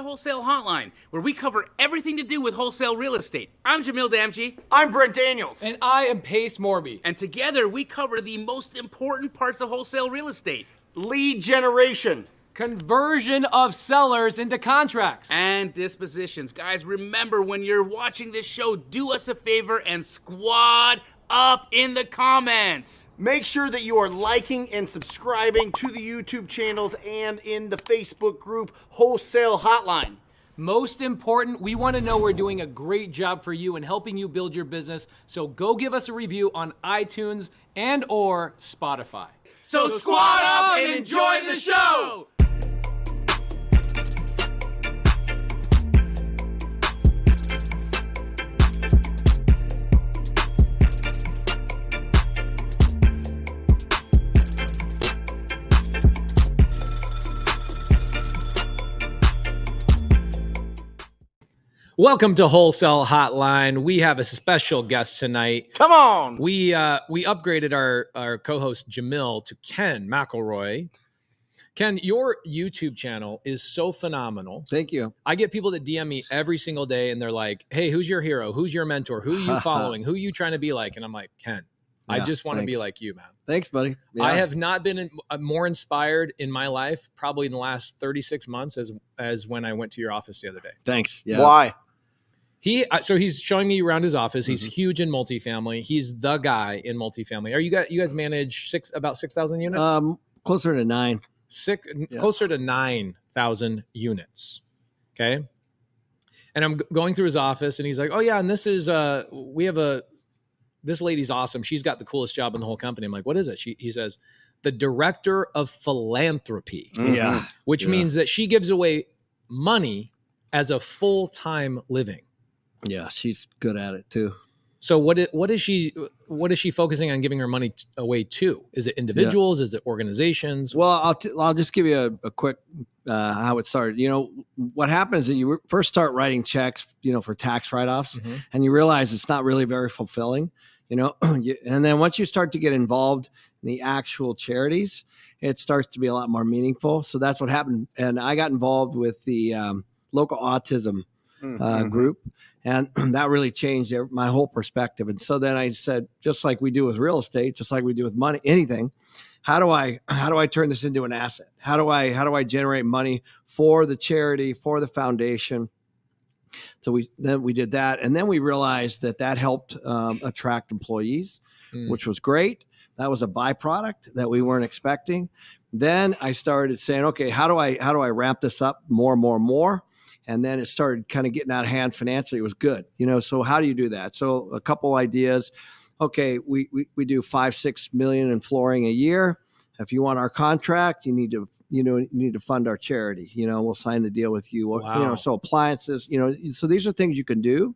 to Wholesale Hotline, where we cover everything to do with wholesale real estate. I'm Jamil Damji. I'm Brent Daniels. And I am Pace Morby. And together we cover the most important parts of wholesale real estate. Lead generation. Conversion of sellers into contracts. And dispositions. Guys, remember when you're watching this show, do us a favor and squad up in the comments. Make sure that you are liking and subscribing to the YouTube channels and in the Facebook group Wholesale Hotline. Most important, we want to know we're doing a great job for you and helping you build your business. So go give us a review on iTunes and or Spotify. So squad up and enjoy the show. Welcome to Wholesale Hotline. We have a special guest tonight. Come on. We upgraded our co-host Jamil to Ken McElroy. Ken, your YouTube channel is so phenomenal. Thank you. I get people that DM me every single day and they're like, hey, who's your hero? Who's your mentor? Who are you following? Who are you trying to be like? And I'm like, Ken, I just want to be like you, man. Thanks, buddy. Yeah. I have not been more inspired in my life, probably in the last 36 months as when I went to your office the other day. Thanks. Yeah. Why? So he's showing me around his office. He's huge in multifamily. He's the guy in multifamily. You guys manage about 6,000 units? Closer to 9. Closer to 9,000 units. Okay. And I'm going through his office and he's like, oh yeah. And this is, this lady's awesome. She's got the coolest job in the whole company. I'm like, what is it? He says, the director of philanthropy. Yeah. Which means that she gives away money as a full-time living. Yeah, she's good at it too. So what is she focusing on giving her money away to? Is it individuals? Yeah. Is it organizations? Well, I'll just give you a quick how it started. You know, what happens is you first start writing checks, for tax write-offs, and you realize it's not really very fulfilling, and then once you start to get involved in the actual charities, it starts to be a lot more meaningful. So that's what happened. And I got involved with the local autism group. And that really changed my whole perspective. And so then I said, just like we do with real estate, just like we do with money, anything, how do I turn this into an asset? How do I generate money for the charity, for the foundation? So we did that. And then we realized that helped attract employees, which was great. That was a byproduct that we weren't expecting. Then I started saying, okay, how do I ramp this up more? And then it started kind of getting out of hand financially. It was good, so how do you do that? So a couple ideas. Okay, we do 5-6 million in flooring a year. If you want our contract, you need to fund our charity. We'll sign the deal with you. Wow. So appliances, so these are things you can do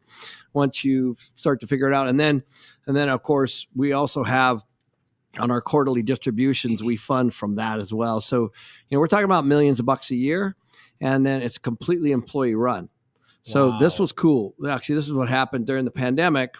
once you start to figure it out. And then of course we also have on our quarterly distributions, we fund from that as well. So, we're talking about millions of bucks a year. And then it's completely employee run. So This was cool. Actually, this is what happened during the pandemic.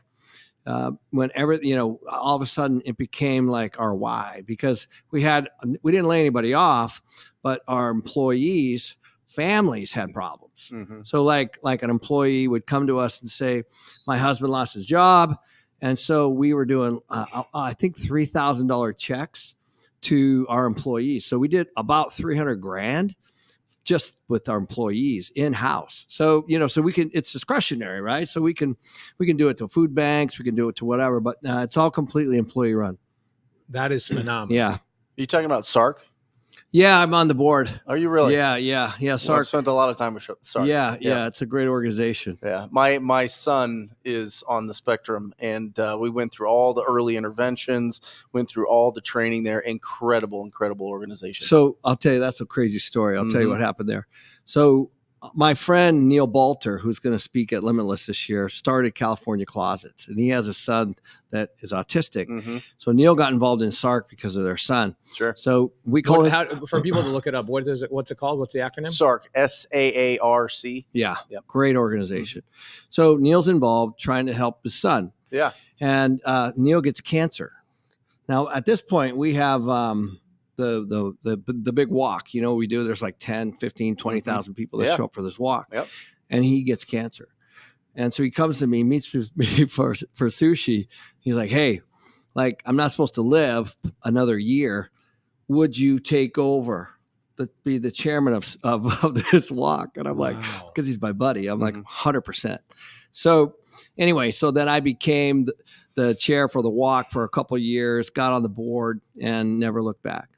When all of a sudden it became like our why, because we didn't lay anybody off, but our employees' families had problems. So like an employee would come to us and say, my husband lost his job. And so we were doing, I think $3,000 checks to our employees. So we did about $300,000 just with our employees in-house. So, so we can, it's discretionary, right? So we can do it to food banks, we can do it to whatever, but it's all completely employee run. That is phenomenal. Yeah. Are you talking about SARC? Yeah, I'm on the board. Are you really? Yeah. SARC. Well, I spent a lot of time with SARC. Yeah. It's a great organization. Yeah. My son is on the spectrum, and we went through all the early interventions, went through all the training there. Incredible organization. So I'll tell you, that's a crazy story. I'll tell you what happened there. So my friend Neil Balter, who's going to speak at Limitless this year, started California Closets, and he has a son that is autistic. So Neil got involved in SARC because of their son. Sure. So we call it, for people to look it up. What is it? What's it called? What's the acronym? SARC, SAARC. Yeah. Yep. Great organization. So Neil's involved trying to help his son. Yeah. And Neil gets cancer. Now at this point we have the big walk, we do, there's like 10, 15, 20,000 people that Yeah. show up for this walk. Yep. And he gets cancer. And so he comes to me, meets with me for sushi. He's like, hey, like, I'm not supposed to live another year. Would you take over, be the chairman of this walk? And I'm like, Wow. because he's my buddy. I'm like, 100%. So anyway, so then I became the chair for the walk for a couple of years, got on the board, and never looked back.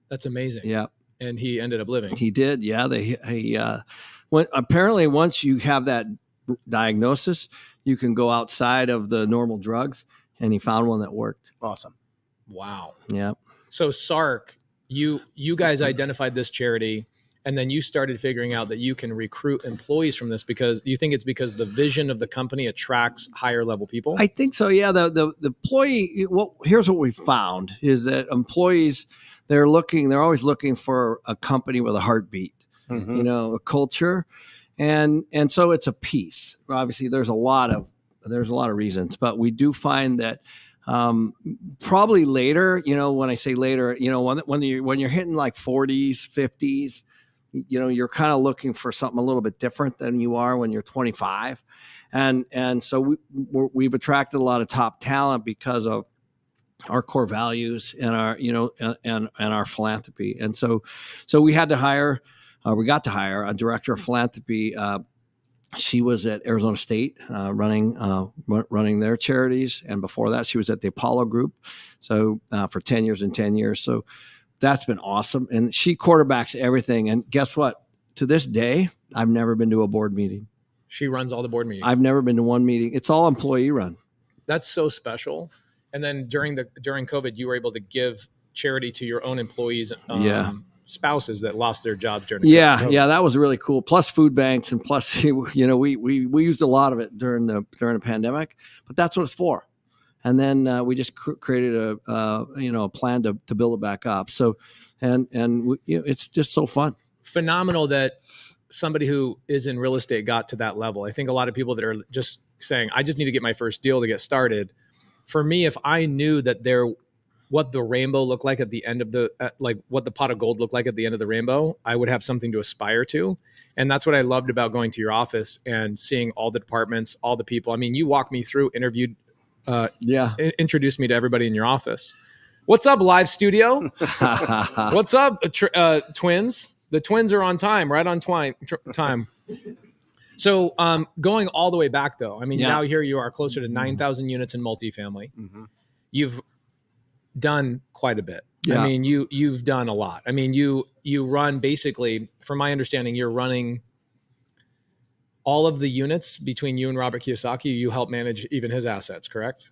That's amazing. Yeah. And he ended up living. He did. Yeah. Apparently once you have that diagnosis, you can go outside of the normal drugs, and he found one that worked. Awesome. Wow. Yeah. So Sark, you guys identified this charity, and then you started figuring out that you can recruit employees from this because you think it's because the vision of the company attracts higher level people? I think so. Yeah. The employee, here's what we found is that employees, they're always looking for a company with a heartbeat, a culture. And so it's a piece. Obviously there's a lot of reasons, but we do find that probably later, when I say later, when you're hitting like 40s, 50s, you're kind of looking for something a little bit different than you are when you're 25. And so we've attracted a lot of top talent because of our core values and our, and our philanthropy. And so we got to hire a director of philanthropy. She was at Arizona State running their charities. And before that, she was at the Apollo Group. So for 10 years and 10 years. So that's been awesome. And she quarterbacks everything. And guess what? To this day, I've never been to a board meeting. She runs all the board meetings. I've never been to one meeting. It's all employee run. That's so special. And then during COVID, you were able to give charity to your own employees, spouses that lost their jobs during COVID. Yeah, that was really cool. Plus food banks, and plus, we used a lot of it during the pandemic, but that's what it's for. And then we just created a plan to build it back up. So, it's just so fun. Phenomenal that somebody who is in real estate got to that level. I think a lot of people that are just saying, I just need to get my first deal to get started. For me, if I knew that what the rainbow looked like at the end of what the pot of gold looked like at the end of the rainbow, I would have something to aspire to. And that's what I loved about going to your office and seeing all the departments, all the people. I mean, you walked me through, interviewed, introduced me to everybody in your office. What's up, live studio? What's up, twins? The twins are on time, right on time. So going all the way back, though, I mean, now here you are closer to 9,000 units in multifamily. Mm-hmm. You've done quite a bit. Yeah. I mean, you've done a lot. I mean, you run basically, from my understanding, you're running all of the units between you and Robert Kiyosaki. You help manage even his assets, correct?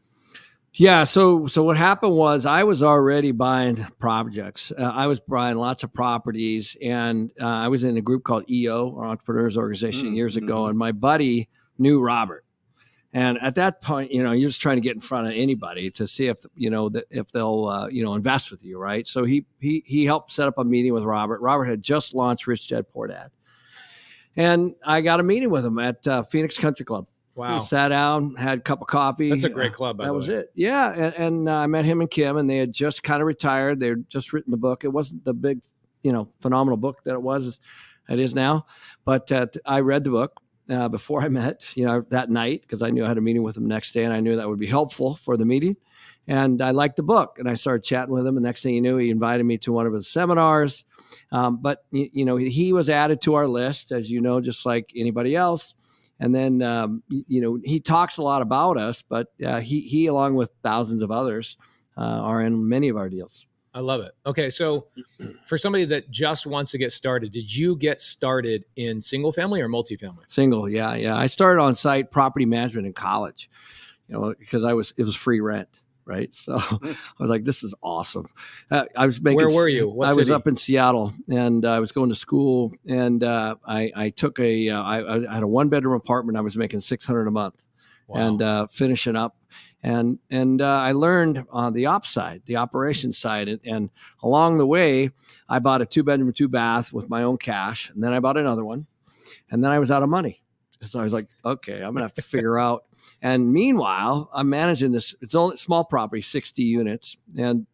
Yeah. So what happened was I was already buying projects. I was buying lots of properties, and I was in a group called EO, or Entrepreneurs Organization, years ago. And my buddy knew Robert. And at that point, you're just trying to get in front of anybody to see if they'll invest with you, right? So he helped set up a meeting with Robert. Robert had just launched Rich Dad Poor Dad, and I got a meeting with him at Phoenix Country Club. Wow! We sat down, had a cup of coffee. That's a great club. By the way. That was it. Yeah, and I met him and Kim, and they had just kind of retired. They had just written the book. It wasn't the big, phenomenal book that it is now, but I read the book. Before I met, that night, because I knew I had a meeting with him next day, and I knew that would be helpful for the meeting. And I liked the book, and I started chatting with him. The next thing you knew, he invited me to one of his seminars. But he was added to our list, as you know, just like anybody else. And then he talks a lot about us, but he along with thousands of others are in many of our deals. I love it. Okay, so for somebody that just wants to get started, did you get started in single family or multifamily? Single, yeah. I started on site property management in college, because it was free rent, right? So I was like, this is awesome. I was making. Where were you? What city? I was up in Seattle, and I was going to school, and I took I had a 1-bedroom apartment. I was making $600 a month, and finishing up. And I learned on the ops side, the operations side. And along the way, I bought a 2-bedroom, 2-bath with my own cash. And then I bought another one. And then I was out of money. So I was like, okay, I'm going to have to figure out. And meanwhile, I'm managing this. It's only small property, 60 units. And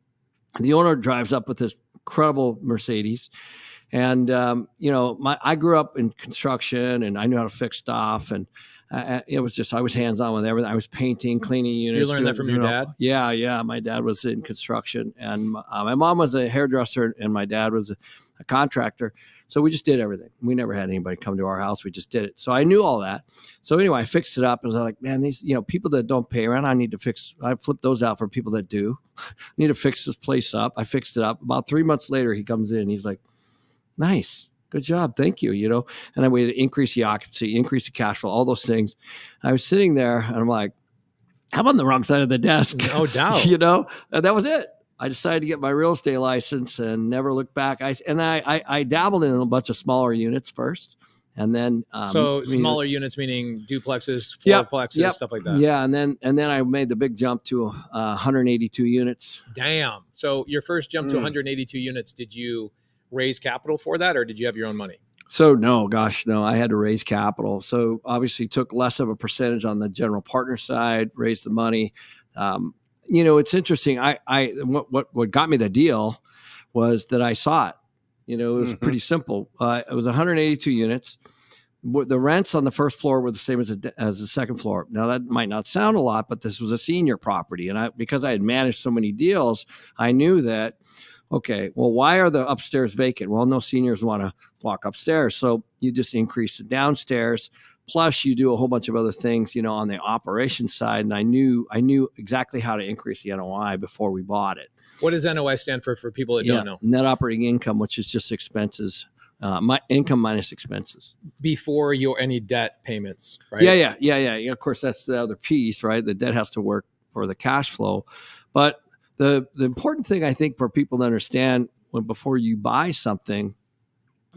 the owner drives up with this incredible Mercedes. And, I grew up in construction and I knew how to fix stuff. And it was just, I was hands-on with everything. I was painting, cleaning units. You learned that from your dad? Yeah. My dad was in construction and my mom was a hairdresser and my dad was a contractor. So we just did everything. We never had anybody come to our house. We just did it. So I knew all that. So anyway, I fixed it up and I was like, man, these, people that don't pay rent, I flip those out for people that do. I need to fix this place up. I fixed it up. About 3 months later, he comes in. He's like, nice. Good job. Thank you. And then we had to increase the occupancy, increase the cash flow, all those things. I was sitting there and I'm like, I'm on the wrong side of the desk. No doubt. And that was it. I decided to get my real estate license and never looked back. I dabbled in a bunch of smaller units first. And then, smaller units, meaning duplexes, fourplexes, stuff like that. Yeah. And then I made the big jump to 182 units. Damn. So your first jump to 182 units, did you raise capital for that or did you have your own money? So no, I had to raise capital. So obviously took less of a percentage on the general partner side, raised the money. It's interesting. What got me the deal was that I saw it. It was pretty simple. It was 182 units. The rents on the first floor were the same as the second floor. Now that might not sound a lot, but this was a senior property. And because I had managed so many deals, I knew that, okay, well, why are the upstairs vacant? Well, no seniors want to walk upstairs. So you just increase the downstairs. Plus you do a whole bunch of other things, on the operations side. And I knew exactly how to increase the NOI before we bought it. What does NOI stand for people that don't know? Net operating income, which is just expenses, my income minus expenses. Before any debt payments, right? Yeah. Of course, that's the other piece, right? The debt has to work for the cash flow. But the important thing I think for people to understand before you buy something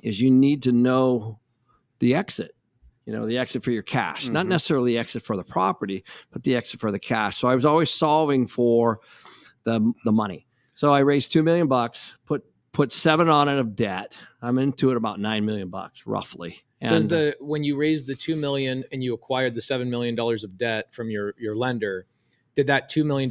is you need to know the exit. The exit for your cash, not necessarily the exit for the property, but the exit for the cash. So I was always solving for the money. So I raised $2 million, put 7 on it of debt. I'm into it about $9 million roughly. And when you raised the $2 million and you acquired the $7 million of debt from your lender, did that $2 million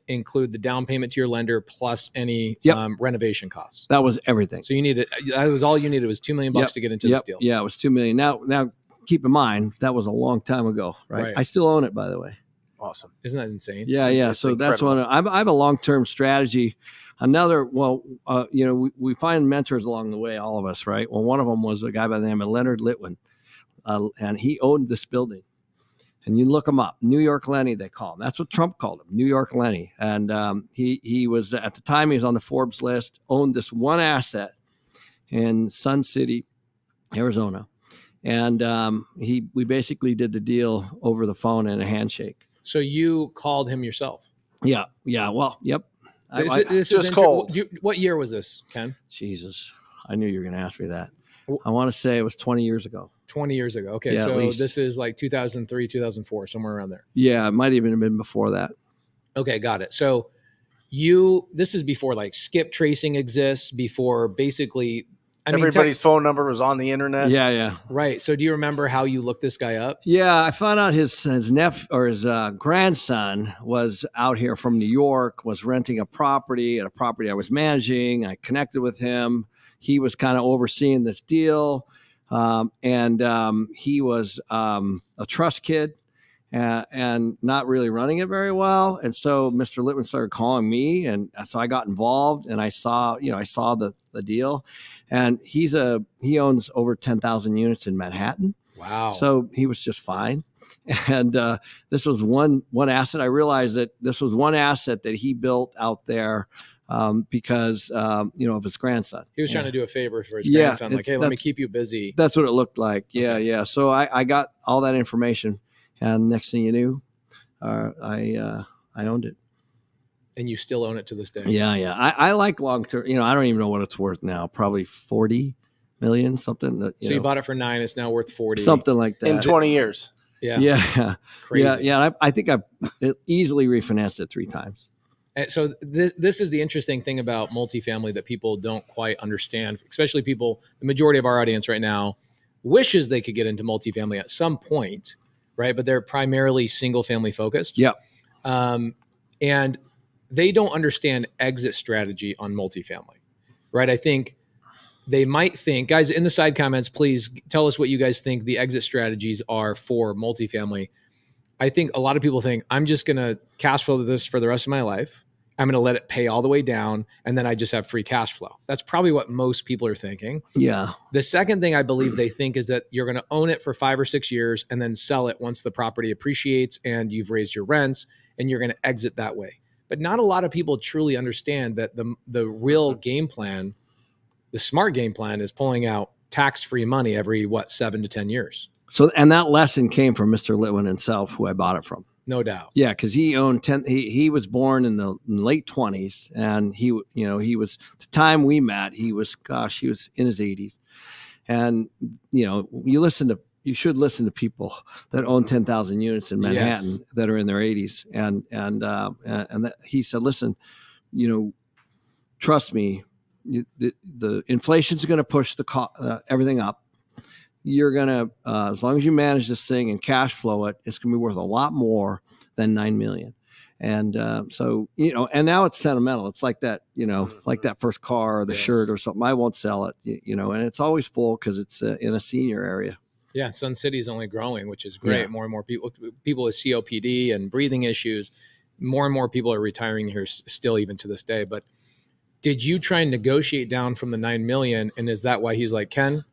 include the down payment to your lender plus any renovation costs? That was everything. So that was all you needed was $2 million to get into this deal. Yeah, it was $2 million. Now keep in mind that was a long time ago, right? I still own it, by the way. Awesome. Isn't that insane? Yeah. So incredible. That's one. I have a long-term strategy. We find mentors along the way, all of us, right? Well, one of them was a guy by the name of Leonard Litwin, and he owned this building. And you look him up, New York Lenny, they call him. That's what Trump called him, New York Lenny. And he was, at the time, he was on the Forbes list, owned this one asset in Sun City, Arizona. And we basically did the deal over the phone in a handshake. So you called him yourself? Yeah. Well, yep. This is cold. What year was this, Ken? Jesus, I knew you were going to ask me that. I want to say it was 20 years ago. 20 years ago. Okay, yeah, so this is like 2003, 2004, somewhere around there. Yeah, it might even have been before that. Okay, got it. So this is before like skip tracing exists, before basically... Everybody's phone number was on the internet. Yeah. Right. So do you remember how you looked this guy up? Yeah, I found out his nephew or his grandson was out here from New York, was renting a property at a property I was managing. I connected with him. He was kind of overseeing this deal. And he was a trust kid and not really running it very well. And so Mr. Litwin started calling me. And so I got involved and I saw the deal. And he owns over 10,000 units in Manhattan. Wow. So he was just fine. And this was one asset. I realized that this was one asset that he built out there because of his grandson. He was trying to do a favor for his grandson. Like, hey, let me keep you busy. That's what it looked like. Yeah. So I got all that information. And next thing you knew, I owned it. And you still own it to this day. Yeah. I like long-term, I don't even know what it's worth now. Probably 40 million, something. You bought it for 9. It's now worth 40. Something like that. In 20 years. Yeah. Crazy. Yeah. I think I've easily refinanced it 3 times. And so this is the interesting thing about multifamily that people don't quite understand, especially the majority of our audience right now wishes they could get into multifamily at some point, right? But they're primarily single family focused. Yeah. And they don't understand exit strategy on multifamily. right? I think they might think, guys, in the side comments, please tell us what you guys think the exit strategies are for multifamily. I think a lot of people think I'm just going to cash flow this for the rest of my life. I'm going to let it pay all the way down, and then I just have free cash flow. That's probably what most people are thinking. Yeah. The second thing I believe they think is that you're going to own it for 5 or 6 years and then sell it once the property appreciates and you've raised your rents, and you're going to exit that way. But not a lot of people truly understand that the real game plan, the smart game plan, is pulling out tax-free money every 7 to 10 years. So, and that lesson came from Mr. Litwin himself, who I bought it from. No doubt. Yeah, because he owned 10. He was born in the late 20s, and he was, the time we met, he was in his 80s, and you should listen to people that own 10,000 units in Manhattan that are in their 80s, and that he said, listen, trust me, the inflation's going to push everything up. You're going to, as long as you manage this thing and cash flow it, it's going to be worth a lot more than $9 million. And so, and now it's sentimental. It's like that, like that first car or the shirt or something. I won't sell it, and it's always full because it's in a senior area. Yeah. Sun City is only growing, which is great. Yeah. More and more people with COPD and breathing issues, more and more people are retiring here still, even to this day. But did you try and negotiate down from the 9 million? And is that why he's like, Ken,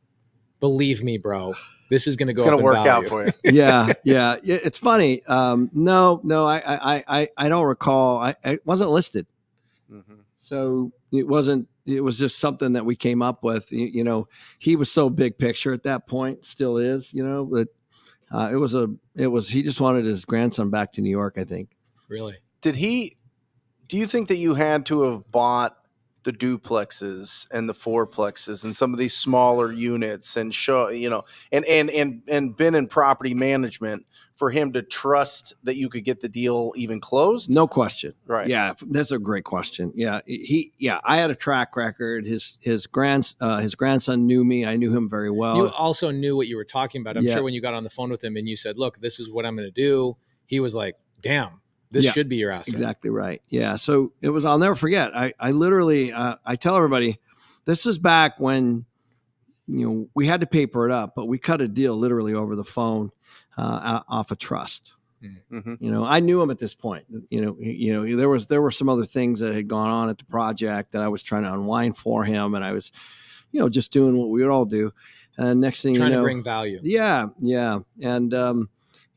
believe me, bro, this is going to go. It's going to work out for you. Yeah. It's funny. No, I don't recall. I wasn't listed, so it wasn't. It was just something that we came up with. He was so big picture at that point, still is. But he just wanted his grandson back to New York, I think. Really? Do you think that you had to have bought the duplexes and the fourplexes and some of these smaller units and and been in property management for him to trust that you could get the deal even closed? No question. Right. Yeah. That's a great question. Yeah. I had a track record. His grandson knew me. I knew him very well. You also knew what you were talking about. I'm sure when you got on the phone with him and you said, look, this is what I'm going to do. He was like, damn. This should be your asset. Exactly right. Yeah. So it was, I'll never forget. I literally, I tell everybody, this is back when, we had to paper it up, but we cut a deal literally over the phone off a trust. Mm-hmm. I knew him at this point. There were some other things that had gone on at the project that I was trying to unwind for him. And I was, just doing what we would all do. And next thing trying to bring value. Yeah. Yeah.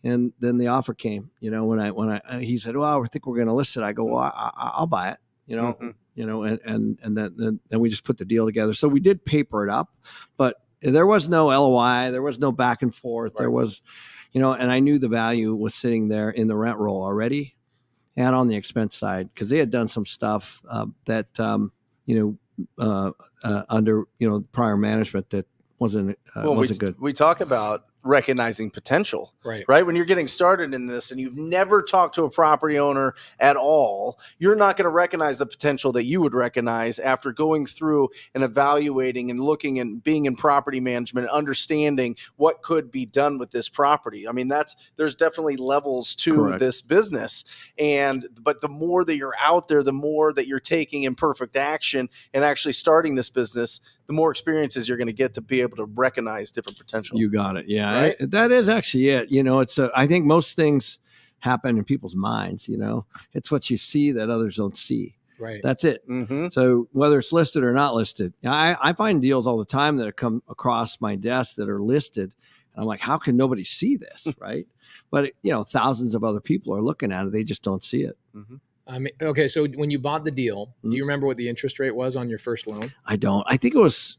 And then the offer came, when he said, well, I think we're going to list it. I go, well, I'll buy it, and then we just put the deal together. So we did paper it up, but there was no LOI. There was no back and forth. Right. There was, and I knew the value was sitting there in the rent roll already and on the expense side, because they had done some stuff that, under, prior management that wasn't good. We talk about recognizing potential, right? When you're getting started in this and you've never talked to a property owner at all, you're not going to recognize the potential that you would recognize after going through and evaluating and looking and being in property management, understanding what could be done with this property. I mean, there's definitely levels to this business. But the more that you're out there, the more that you're taking imperfect action and actually starting this business, the more experiences you're going to get to be able to recognize different potential. You got it. Yeah. Right? That is actually it. It's I think most things happen in people's minds, it's what you see that others don't see. Right. That's it. Mm-hmm. So whether it's listed or not listed, I find deals all the time that have come across my desk that are listed. And I'm like, how can nobody see this? Right. But thousands of other people are looking at it. They just don't see it. Mm-hmm. Okay, so when you bought the deal, do you remember what the interest rate was on your first loan? I don't. I think it was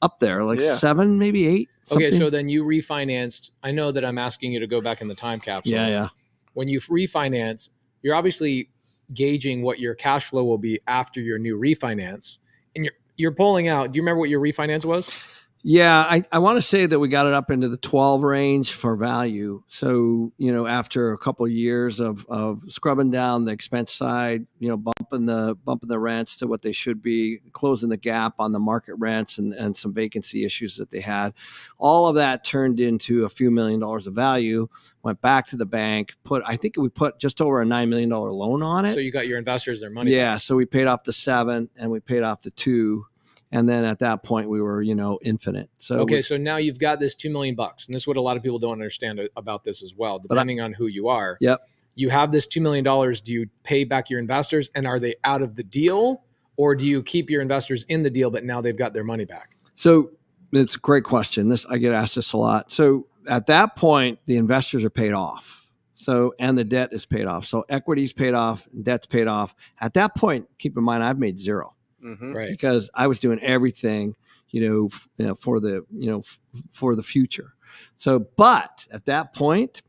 up there, like 7, maybe 8. Something. Okay, so then you refinanced. I know that I'm asking you to go back in the time capsule. Yeah. When you refinance, you're obviously gauging what your cash flow will be after your new refinance, and you're pulling out. Do you remember what your refinance was? Yeah, I want to say that we got it up into the 12 range for value. So, after a couple of years of scrubbing down the expense side, bumping the rents to what they should be, closing the gap on the market rents and some vacancy issues that they had, all of that turned into a few $1 million of value, went back to the bank, I think we put just over a $9 million loan on it. So you got your investors their money back. Back. So we paid off the 7 and we paid off the 2. And then at that point we were, infinite. So okay, so now you've got this $2 million, and this is what a lot of people don't understand about this as well, depending on who you are. Yep. You have this $2 million. Do you pay back your investors, and are they out of the deal, or do you keep your investors in the deal, but now they've got their money back? So it's a great question. I get asked this a lot. So at that point, the investors are paid off. So, and the debt is paid off. So equity's paid off, debt's paid off. At that point, keep in mind, I've made zero. Right. Because I was doing everything, for the future. So, but at that point,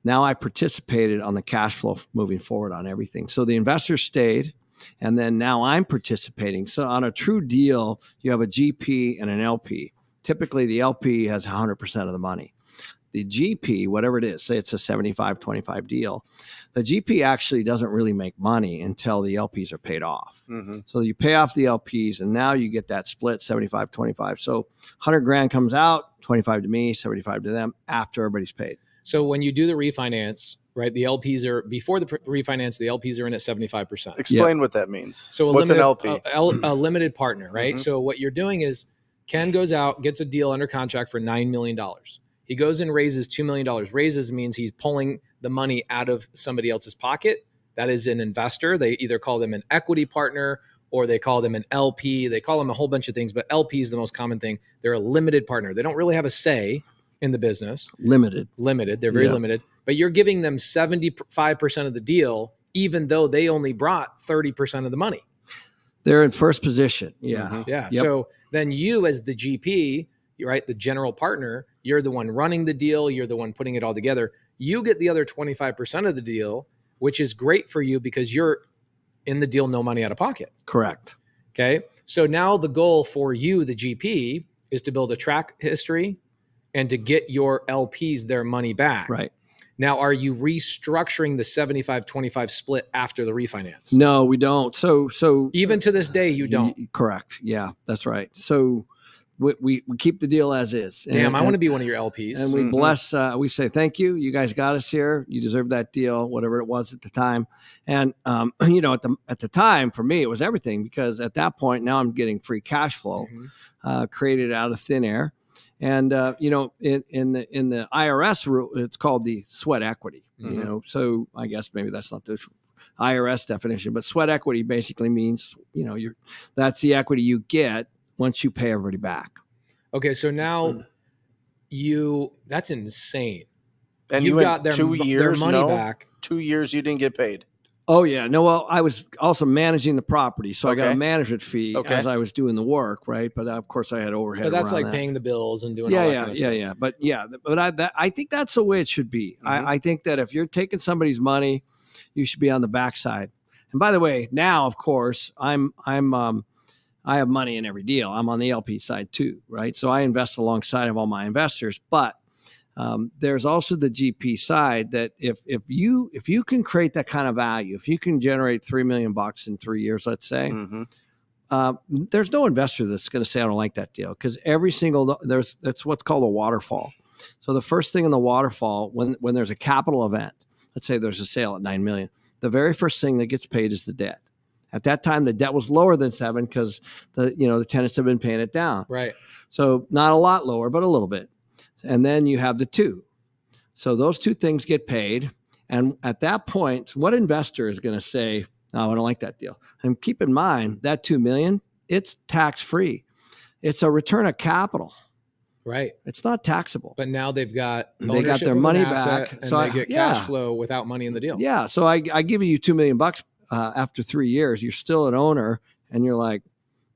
now I participated on the cash flow moving forward on everything. So the investors stayed, and then now I'm participating. So on a true deal, you have a GP and an LP. Typically, the LP has 100% of the money. The GP, whatever it is, say it's a 75-25 deal, the GP actually doesn't really make money until the LPs are paid off. So you pay off the LPs, and now you get that split 75-25. So 100 grand comes out, 25 to me, 75 to them after everybody's paid. So when you do the refinance, right, the LPs are, before the refinance, the LPs are in at 75%. Explain what that means. So what's an LP? A limited partner, right? So what you're doing is Ken goes out, gets a deal under contract for $9 million. He goes and raises $2 million. Raises means he's pulling the money out of somebody else's pocket. That is an investor. They either call them an equity partner or they call them an LP. They call them a whole bunch of things, but LP is the most common thing. They're a limited partner. They don't really have a say in the business. Limited. They're very limited. But you're giving them 75% of the deal, even though they only brought 30% of the money. They're in first position. Yeah. Yeah. Yep. So then you as the GP, right, the general partner, you're the one running the deal. You're the one putting it all together. You get the other 25% of the deal, which is great for you because you're in the deal, no money out of pocket. Correct. Okay. So now the goal for you, the GP, is to build a track history and to get your LPs their money back. Right. Now, are you restructuring the 75-25 split after the refinance? No, we don't. So even to this day, you don't. Correct. Yeah, that's right. So we keep the deal as is. Damn, I want to be one of your LPs. And we bless, we say, thank you. You guys got us here. You deserve that deal, whatever it was at the time. And, at the time for me, it was everything because at that point, now I'm getting free cash flow created out of thin air. And, in the IRS rule, it's called the sweat equity, so I guess maybe that's not the IRS definition, but sweat equity basically means, that's the equity you get once you pay everybody back. Okay. So now that's insane. And you've got their 2 years, their money back. 2 years you didn't get paid. Oh yeah, no. Well, I was also managing the property, so I got a management fee as I was doing the work, right? But of course, I had overhead. But that's like that. paying the bills and doing all that kind of stuff. Yeah. But I think that's the way it should be. I think that if you're taking somebody's money, you should be on the backside. And by the way, now of course, I have money in every deal. I'm on the LP side too, right? So I invest alongside of all my investors, but there's also the GP side that if you can create that kind of value, if you can generate $3 million in 3 years, let's say, there's no investor that's going to say I don't like that deal because that's what's called a waterfall. So the first thing in the waterfall, when there's a capital event, let's say there's a sale at $9 million, the very first thing that gets paid is the debt. At that time, the debt was lower than 7 because the tenants have been paying it down. Right. So not a lot lower, but a little bit. And then you have the 2. So those 2 things get paid. And at that point, what investor is going to say, no, I don't like that deal? And keep in mind that $2 million, it's tax free. It's a return of capital. Right. It's not taxable. But now they got their money back. And they get cash flow without money in the deal. Yeah. So I give you $2 million after 3 years. You're still an owner and you're like,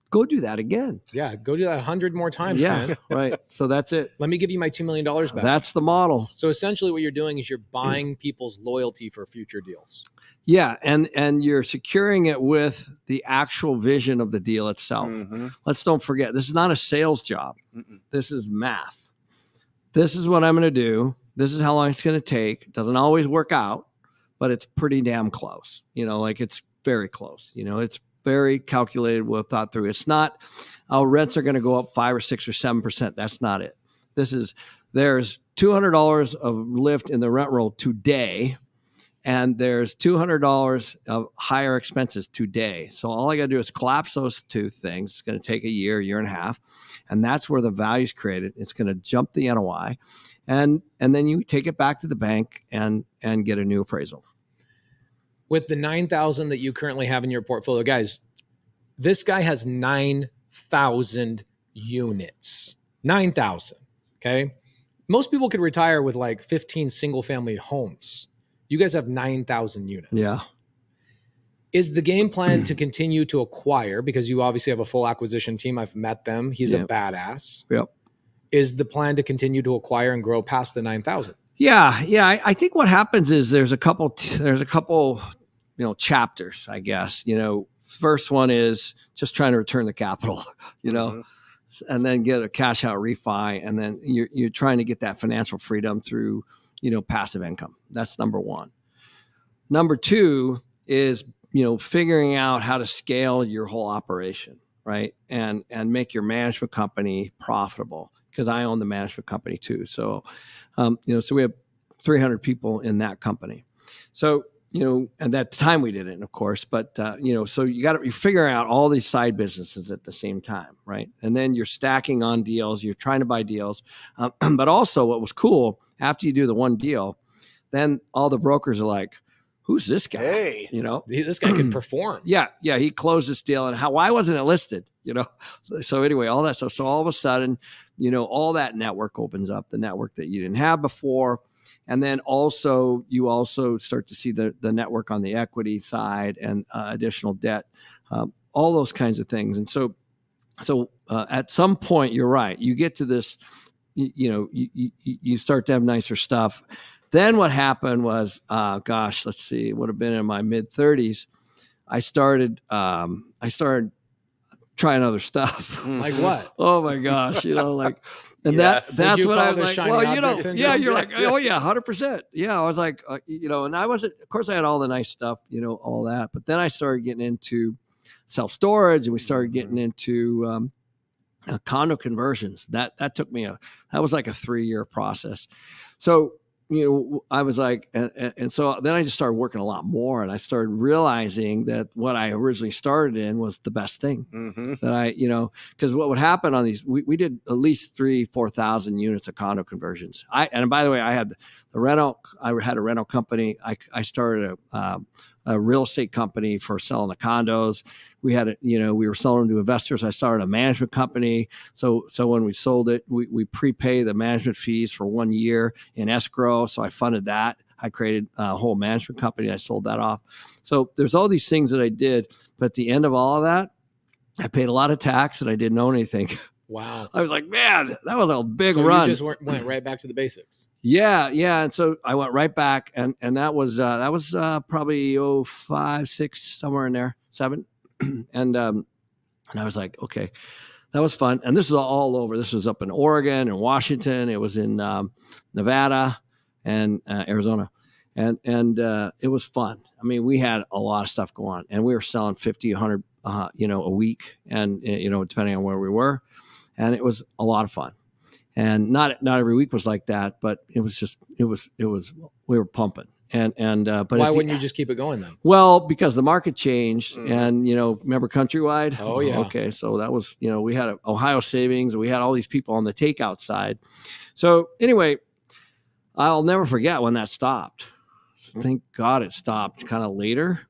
go do that again. Yeah, go do that 100 more times, yeah, Ken. Right. So that's it. Let me give you my $2 million back. That's the model. So essentially what you're doing is you're buying people's loyalty for future deals. Yeah, and you're securing it with the actual vision of the deal itself. Let's don't forget, this is not a sales job. This is math. This is what I'm going to do. This is how long it's going to take. It doesn't always work out, but it's pretty damn close. It's very close. It's very calculated, well thought through. It's not, rents are going to go up 5 or 6 or 7%. That's not it. There's $200 of lift in the rent roll today, and there's $200 of higher expenses today. So all I got to do is collapse those two things. It's going to take a year and a half, and that's where the value's created. It's going to jump the NOI, and then you take it back to the bank and get a new appraisal. With the 9,000 that you currently have in your portfolio, guys, this guy has 9,000 units. 9,000. Okay. Most people could retire with like 15 single family homes. You guys have 9,000 units. Yeah. Is the game plan to continue to acquire, because you obviously have a full acquisition team? I've met them. He's a badass. Yep. Is the plan to continue to acquire and grow past the 9,000? Yeah. I think what happens is there's a couple, chapters, I guess. First one is just trying to return the capital, and then get a cash out refi. And then you're trying to get that financial freedom through, passive income. That's number one. Number two is, figuring out how to scale your whole operation, right? And make your management company profitable, because I own the management company too. So, so we have 300 people in that company. So, and at the time we didn't, of course, but, so you're figuring out all these side businesses at the same time, right? And then you're stacking on deals, you're trying to buy deals. But also what was cool, after you do the one deal, then all the brokers are like, who's this guy? Hey, this guy can perform. Yeah. He closed this deal, and why wasn't it listed? So anyway, all that stuff. So all of a sudden, all that network opens up, the network that you didn't have before. And then you also start to see the network on the equity side and additional debt, all those kinds of things. And so at some point, you're right. You get to this, you start to have nicer stuff. Then what happened was, let's see, it would have been in my mid 30s. I started trying other stuff. Like what? Oh my gosh, and yes. that's what I was like. Shiny Well, object syndrome? yeah, you're like, oh yeah, 100%. Yeah, I was like, and I wasn't. Of course, I had all the nice stuff, all that. But then I started getting into self-storage, and we started getting into condo conversions. That took me that was like a 3-year process. So I was like, and so then I just started working a lot more, and I started realizing that what I originally started in was the best thing. That because what would happen on these, we did at least 3,000-4,000 units of condo conversions. And by the way, I had the rental. I had a rental company. I started a real estate company for selling the condos. We had we were selling them to investors. I started a management company. So when we sold it, we prepay the management fees for 1 year in escrow. So I funded that. I created a whole management company. I sold that off. So there's all these things that I did. But at the end of all of that, I paid a lot of tax and I didn't own anything. Wow. I was like, man, that was a big so run. You just went right back to the basics. Yeah. And so I went right back, and that was probably 5, 6, somewhere in there, 7. And I was like, okay, that was fun. And this is all over. This was up in Oregon and Washington. It was in Nevada and Arizona. And it was fun. I mean, we had a lot of stuff going on, and we were selling 50, 100, a week, and depending on where we were. And it was a lot of fun. And not every week was like that, but it was we were pumping. But why wouldn't you just keep it going then? Well, because the market changed, and remember Countrywide? Oh yeah. Okay, so that was we had Ohio Savings, and we had all these people on the takeout side. So anyway, I'll never forget when that stopped. Thank God it stopped kind of later,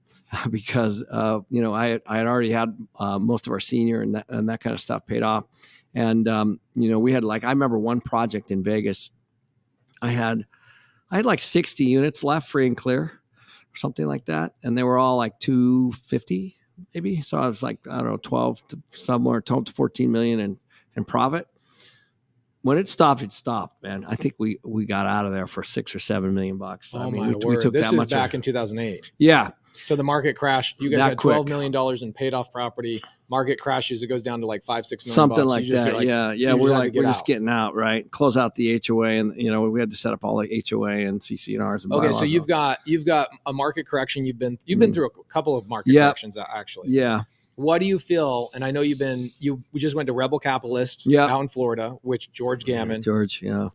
because I had already had most of our senior and that kind of stuff paid off. And, we had I remember one project in Vegas, I had like 60 units left free and clear or something like that. And they were all like 250 maybe. So I was like, I don't know, 12 to 14 million in profit. When it stopped, man. I think we got out of there for $6 or $7 million. Oh, I mean, my we word. took This that is much back in 2008. Yeah. So the market crashed. You guys That had $12 quick. million in paid off property. Market crashes. It goes down to like $5-6 million. Something bucks. like You just that. are like, Yeah. you We're just had to we're get just out. getting out, right? Close out the HOA, and we had to set up all the HOA and CC&Rs. And Okay, bylaws. so you've got a market correction. You've been through a couple of market corrections actually. Yeah. What do you feel? And I know we just went to Rebel Capitalist out in Florida, which George Gammon.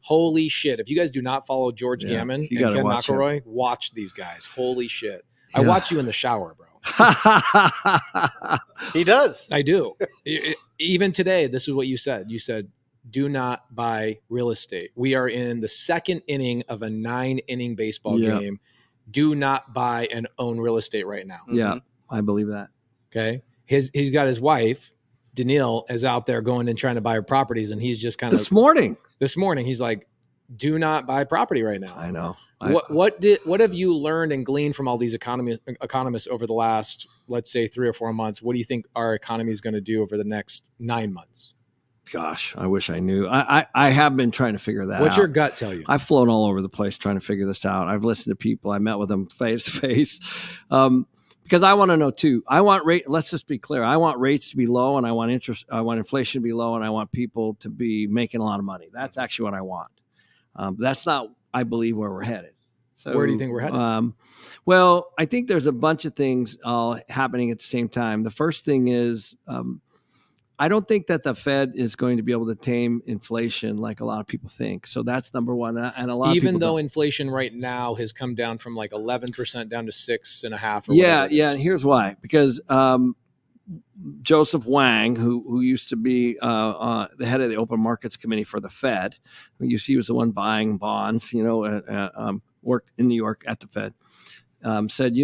Holy shit. If you guys do not follow George Gammon and Ken McElroy, watch these guys. Holy shit. I watch you in the shower, bro. He does. I do. Even today, this is what you said. You said, do not buy real estate. We are in the second inning of a 9-inning baseball game. Do not buy and own real estate right now. Yeah, I believe that. Okay. He's got his wife, Daniil, is out there going and trying to buy her properties. And he's just kind of this morning, he's like, do not buy property right now. I know. What have you learned and gleaned from all these economists over the last, let's say, 3 or 4 months? What do you think our economy is going to do over the next 9 months? Gosh, I wish I knew. I have been trying to figure that out. What's your gut tell you? I've flown all over the place trying to figure this out. I've listened to people. I met with them face to face because I want to know too. I want let's just be clear. I want rates to be low, and I want inflation to be low, and I want people to be making a lot of money. That's actually what I want. That's not, I believe, where we're headed. So where do you think we're headed? Well, I think there's a bunch of things all happening at the same time. The first thing is, I don't think that the Fed is going to be able to tame inflation like a lot of people think. So that's number one. And a lot even of though inflation right now has come down from like 11% down to 6.5%. Yeah. And here's why. Because Joseph Wang, who used to be the head of the Open Markets Committee for the Fed, he was the one buying bonds, worked in New York at the Fed, said,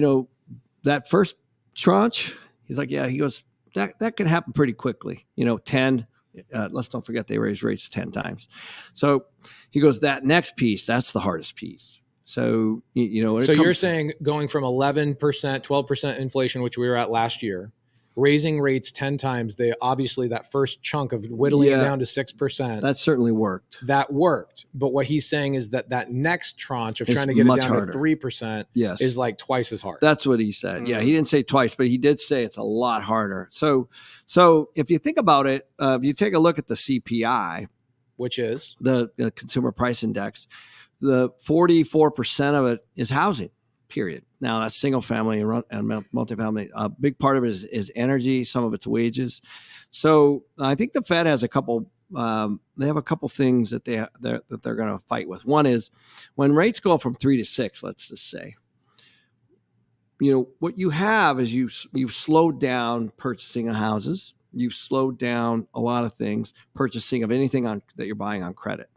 that first tranche, he's like, he goes, that can happen pretty quickly. 10, let's don't forget they raised rates 10 times. So he goes, that next piece, that's the hardest piece. So, you're saying going from 11%, 12% inflation, which we were at last year, raising rates 10 times, that first chunk of whittling it down to 6%. That certainly worked. That worked. But what he's saying is that next tranche of trying to get it down to 3% is like twice as hard. That's what he said. Mm-hmm. Yeah, he didn't say twice, but he did say it's a lot harder. So if you think about it, if you take a look at the CPI, which is the Consumer Price Index, the 44% of it is housing. Period. Now that's single family and multifamily. A big part of it is energy. Some of it's wages. So I think the Fed has a couple. They have a couple things that they're going to fight with. One is when rates go from 3 to 6. Let's just say, what you have is you've slowed down purchasing of houses. You've slowed down a lot of things, purchasing of anything that you're buying on credit.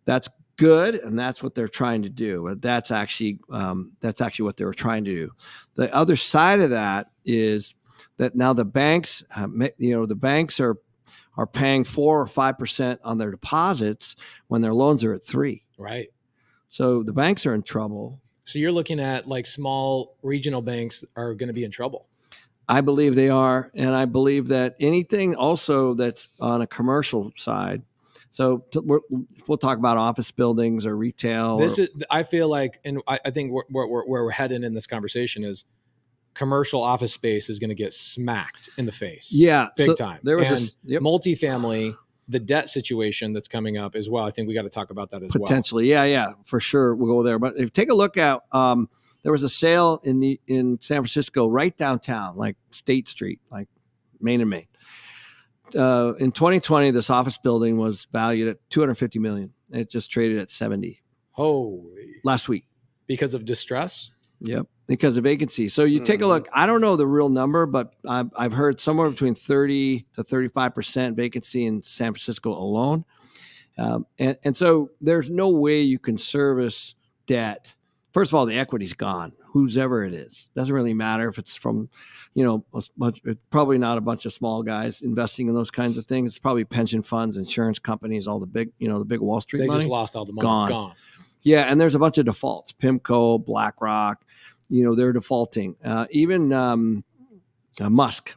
That's good, and that's what they're trying to do. That's actually what they were trying to do. The other side of that is that now the banks, the banks are paying 4 or 5% on their deposits when their loans are at 3%. Right. So the banks are in trouble. So you're looking at like small regional banks are going to be in trouble. I believe they are, and I believe that anything also that's on a commercial side. So we'll talk about office buildings or retail. I feel like, and I think where we're heading in this conversation is commercial office space is going to get smacked in the face. Yeah. Big time. There was multifamily, the debt situation that's coming up as well. I think we got to talk about that as well. Potentially. Yeah, for sure. We'll go there. But if you take a look at, there was a sale in San Francisco, right downtown, like State Street, like Main and Main. In 2020, this office building was valued at $250 million. It just traded at 70. Holy! Last week, because of distress. Yep, because of vacancy. So you take a look. I don't know the real number, but I've heard somewhere between 30 to 35% vacancy in San Francisco alone. And so there's no way you can service debt. First of all, the equity's gone. Whoever it is, doesn't really matter if it's from. Probably not a bunch of small guys investing in those kinds of things. It's probably pension funds, insurance companies, all the big, the big Wall Street money. They just lost all the money. It's gone. Yeah, and there's a bunch of defaults. PIMCO, BlackRock, they're defaulting. Even Musk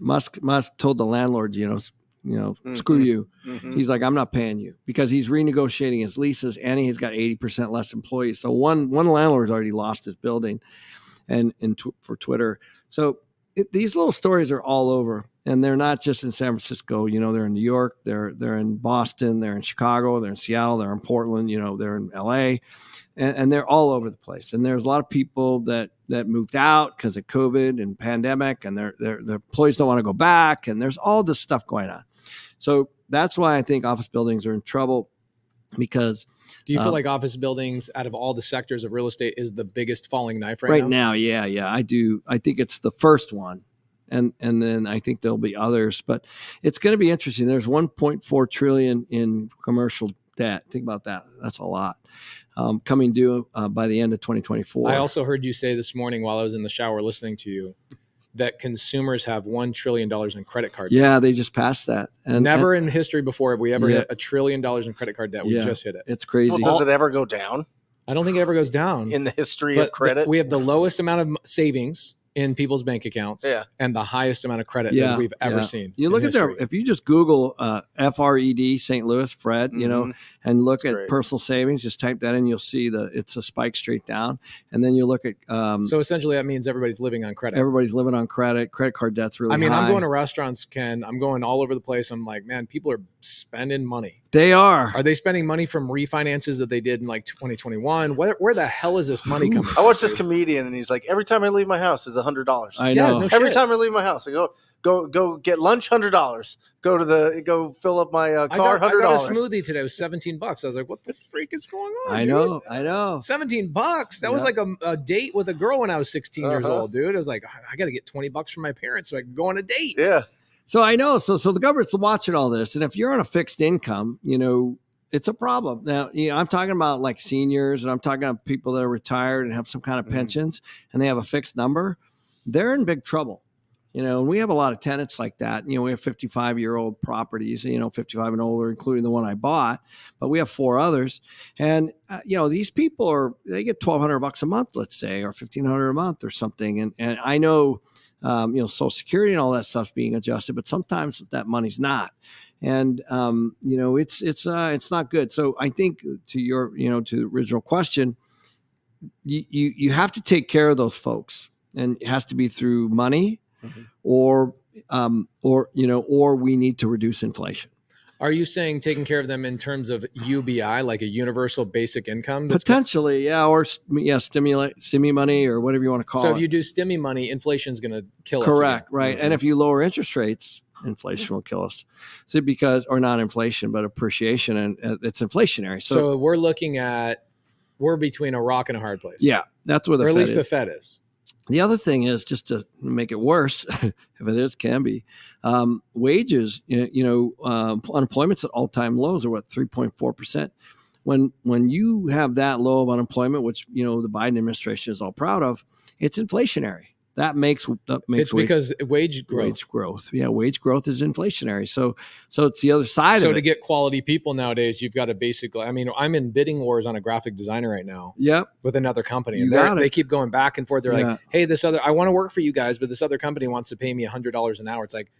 told the landlord, screw you. Mm-hmm. He's like, I'm not paying you, because he's renegotiating his leases and he's got 80% less employees. So one landlord's already lost his building, and for Twitter. So these little stories are all over. and they're not just in San Francisco. They're in New York, they're in Boston, they're in Chicago, they're in Seattle, they're in Portland. They're in LA, and they're all over the place. And there's a lot of people that moved out because of COVID and pandemic, and their employees don't want to go back, and there's all this stuff going on. So that's why I think office buildings are in trouble, because. Do you feel like office buildings, out of all the sectors of real estate, is the biggest falling knife right now? Yeah, I do. I think it's the first one, and then I think there'll be others. But it's going to be interesting. There's 1.4 trillion in commercial debt. Think about that. That's a lot. Coming due by the end of 2024. I also heard you say this morning while I was in the shower listening to you that consumers have $1 trillion in credit card debt. Yeah, they just passed that. And Never in history before have we ever hit $1 trillion in credit card debt. We just hit it. It's crazy. Well, does it ever go down I don't think it ever goes down in the history of credit? We have the lowest amount of savings in people's bank accounts, and the highest amount of credit that we've ever seen. You look at their, if you just Google FRED St. Louis, Fred, and look at personal savings, just type that in, you'll see it's a spike straight down. And then you look at so essentially that means everybody's living on credit. Everybody's living on credit. Credit card debt's really high. I'm going to restaurants, Ken. I'm going all over the place. I'm like, man, people are spending money. They are. Are they spending money from refinances that they did in like 2021? Where the hell is this money coming from? I watched this comedian, and he's like, every time I leave my house is $100. I know. Every time I leave my house, I go get lunch, $100. Go fill up my car, $100. I got a smoothie today. It was $17. I was like, what the freak is going on? I know. $17. That was like a date with a girl when I was 16 years old, dude. I was like, I got to get $20 from my parents so I can go on a date. Yeah. So I know. So the government's watching all this. And if you're on a fixed income, it's a problem. Now, I'm talking about like seniors, and I'm talking about people that are retired and have some kind of pensions, and they have a fixed number. They're in big trouble. And we have a lot of tenants like that. We have 55-year-old properties, 55 and older, including the one I bought, but we have 4 others. And, these people they get $1,200 a month, let's say, or $1,500 a month or something. And I know, Social Security and all that stuff's being adjusted, but sometimes that money's not. And, it's not good. So I think to your, to the original question, you have to take care of those folks, and it has to be through money, or we need to reduce inflation. Are you saying taking care of them in terms of UBI, like a universal basic income? Potentially, or stimmy money, or whatever you want to call it. So if you do stimmy money, inflation's going to kill us. Correct, right. And if you lower interest rates, inflation will kill us. So or not inflation, but appreciation, and it's inflationary. So we're between a rock and a hard place. Yeah, that's where at least the Fed is. The other thing is, just to make it worse, if it can be, wages, unemployment's at all-time lows are 3.4%. When you have that low of unemployment, which, the Biden administration is all proud of, it's inflationary. That makes it's because wage growth. Yeah, wage growth is inflationary. So it's the other side of it. So to get quality people nowadays, you've got to basically. I'm in bidding wars on a graphic designer right now. Yep. With another company, and they keep going back and forth. They're like, "Hey, I want to work for you guys, but this other company wants to pay me $100 an hour." It's like,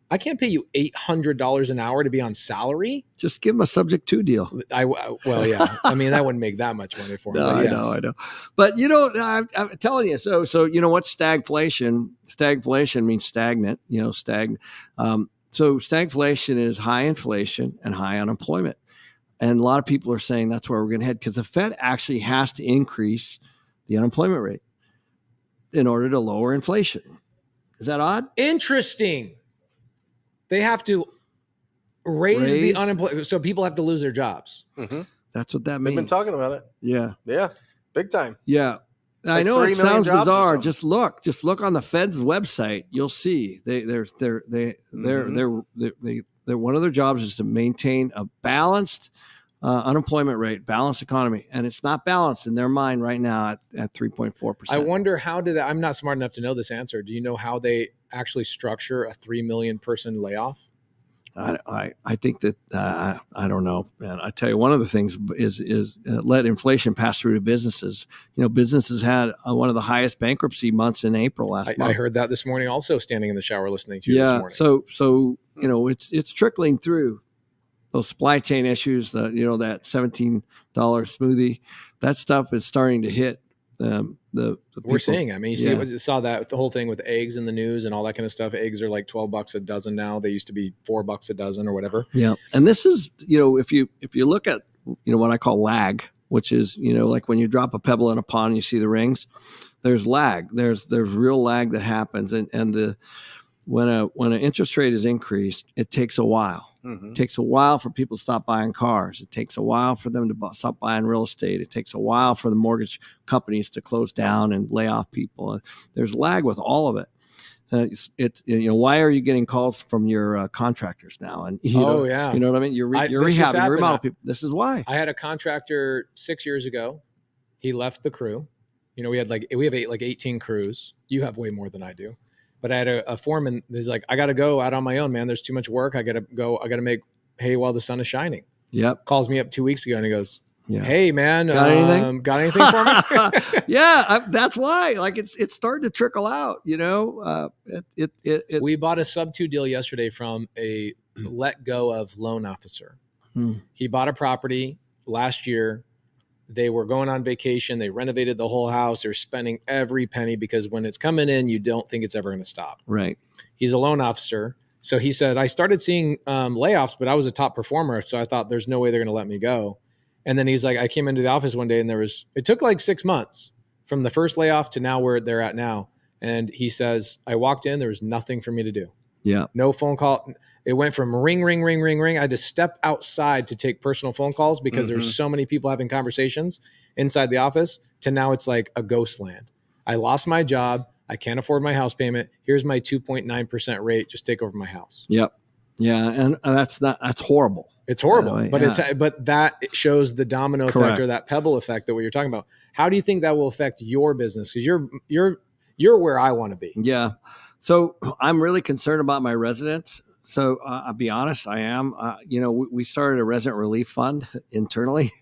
I can't pay you $800 an hour to be on salary. Just give them a subject to deal. Well, yeah. that wouldn't make that much money for them. No, I know. But I'm telling you. So what's stagflation? Stagflation means stagnant. So stagflation is high inflation and high unemployment, and a lot of people are saying that's where we're going to head, because the Fed actually has to increase the unemployment rate in order to lower inflation. Is that odd? Interesting. They have to raise the unemployment, so people have to lose their jobs. Mm-hmm. That's what that means. They've been talking about it. Yeah, big time. Yeah, I know it sounds bizarre. Just look on the Fed's website. You'll see they're one of their jobs is to maintain a balanced unemployment rate, balanced economy, and it's not balanced in their mind right now at 3.4%. I wonder I'm not smart enough to know this answer. Do you know how they actually structure a 3 million person layoff? I think that I don't know, man. I tell you, one of the things is let inflation pass through to businesses. Businesses had one of the highest bankruptcy months in April last month. I heard that this morning, also standing in the shower listening to you this morning. So it's trickling through. Those supply chain issues, that $17 smoothie, that stuff is starting to hit the we're seeing. I mean, you saw that the whole thing with eggs in the news and all that kind of stuff. Eggs are like $12 a dozen now. They used to be $4 a dozen or whatever. Yeah, and this is if you look at what I call lag, which is like when you drop a pebble in a pond and you see the rings. There's lag. There's real lag that happens, and when an interest rate is increased, it takes a while. Mm-hmm. It takes a while for people to stop buying cars. It takes a while for them to stop buying real estate. It takes a while for the mortgage companies to close down and lay off people. There's lag with all of it. It's why are you getting calls from your contractors now? And you know what I mean. You're rehabbing, you're remodeling people. This is why. I had a contractor 6 years ago. He left the crew. We have 18 crews. You have way more than I do. But I had a foreman. He's like, I got to go out on my own, man. There's too much work. I got to go. I got to make hay while the sun is shining. Yep. Calls me up 2 weeks ago and he goes, hey, man, got anything for me? Yeah, that's why. Like it's starting to trickle out. We bought a sub-2 deal yesterday from a let go of loan officer. He bought a property last year. They were going on vacation. They renovated the whole house. They're spending every penny because when it's coming in, you don't think it's ever going to stop. Right. He's a loan officer. So he said, I started seeing layoffs, but I was a top performer. So I thought there's no way they're going to let me go. And then he's like, I came into the office one day and it took like 6 months from the first layoff to now where they're at now. And he says, I walked in, there was nothing for me to do. Yeah. No phone call. It went from ring, ring, ring, ring, ring. I had to step outside to take personal phone calls because there's so many people having conversations inside the office to now it's like a ghost land. I lost my job. I can't afford my house payment. Here's my 2.9% rate. Just take over my house. Yep. Yeah. And that's horrible. It's horrible, but that shows the domino effect or that pebble effect that what you're talking about. How do you think that will affect your business? Because you're where I want to be. Yeah. So I'm really concerned about my residents. So I'll be honest, I am. We started a resident relief fund internally,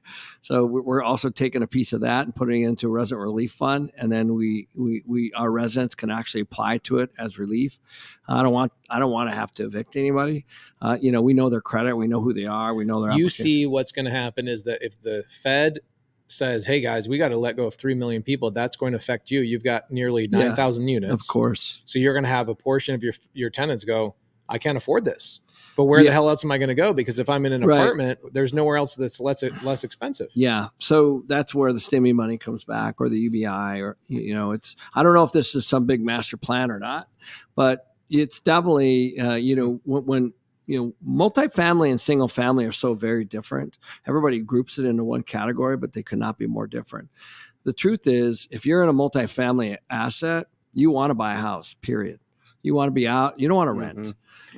so we're also taking a piece of that and putting it into a resident relief fund, and then our residents can actually apply to it as relief. I don't want to have to evict anybody. We know their credit, we know who they are, we know their. You see, what's going to happen is that if the Fed says, hey guys, we got to let go of 3 million people, that's going to affect you. You've got nearly 9,000 units, of course. So you're going to have a portion of your tenants go, I can't afford this. But where the hell else am I going to go? Because if I'm in an apartment, there's nowhere else that's less expensive. Yeah. So that's where the stimmy money comes back, or the UBI, or, I don't know if this is some big master plan or not, but it's definitely, when multifamily and single family are so very different. Everybody groups it into one category, but they could not be more different. The truth is, if you're in a multifamily asset, you want to buy a house, period. You want to be out. You don't want to rent. Mm-hmm.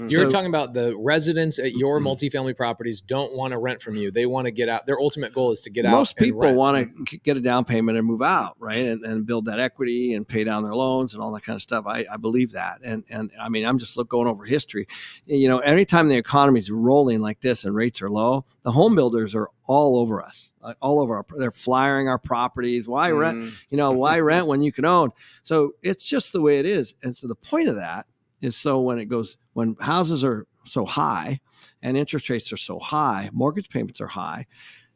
You're talking about the residents at your multifamily properties don't want to rent from you. They want to get out. Their ultimate goal is to get out. Most people want to get a down payment and move out, right? And build that equity and pay down their loans and all that kind of stuff. I believe that. And I mean, I'm just going over history. Anytime the economy is rolling like this and rates are low, the home builders are all over us. They're flyering our properties. Why rent? Why rent when you can own? So it's just the way it is. And so the point of that is, so when houses are so high and interest rates are so high, mortgage payments are high.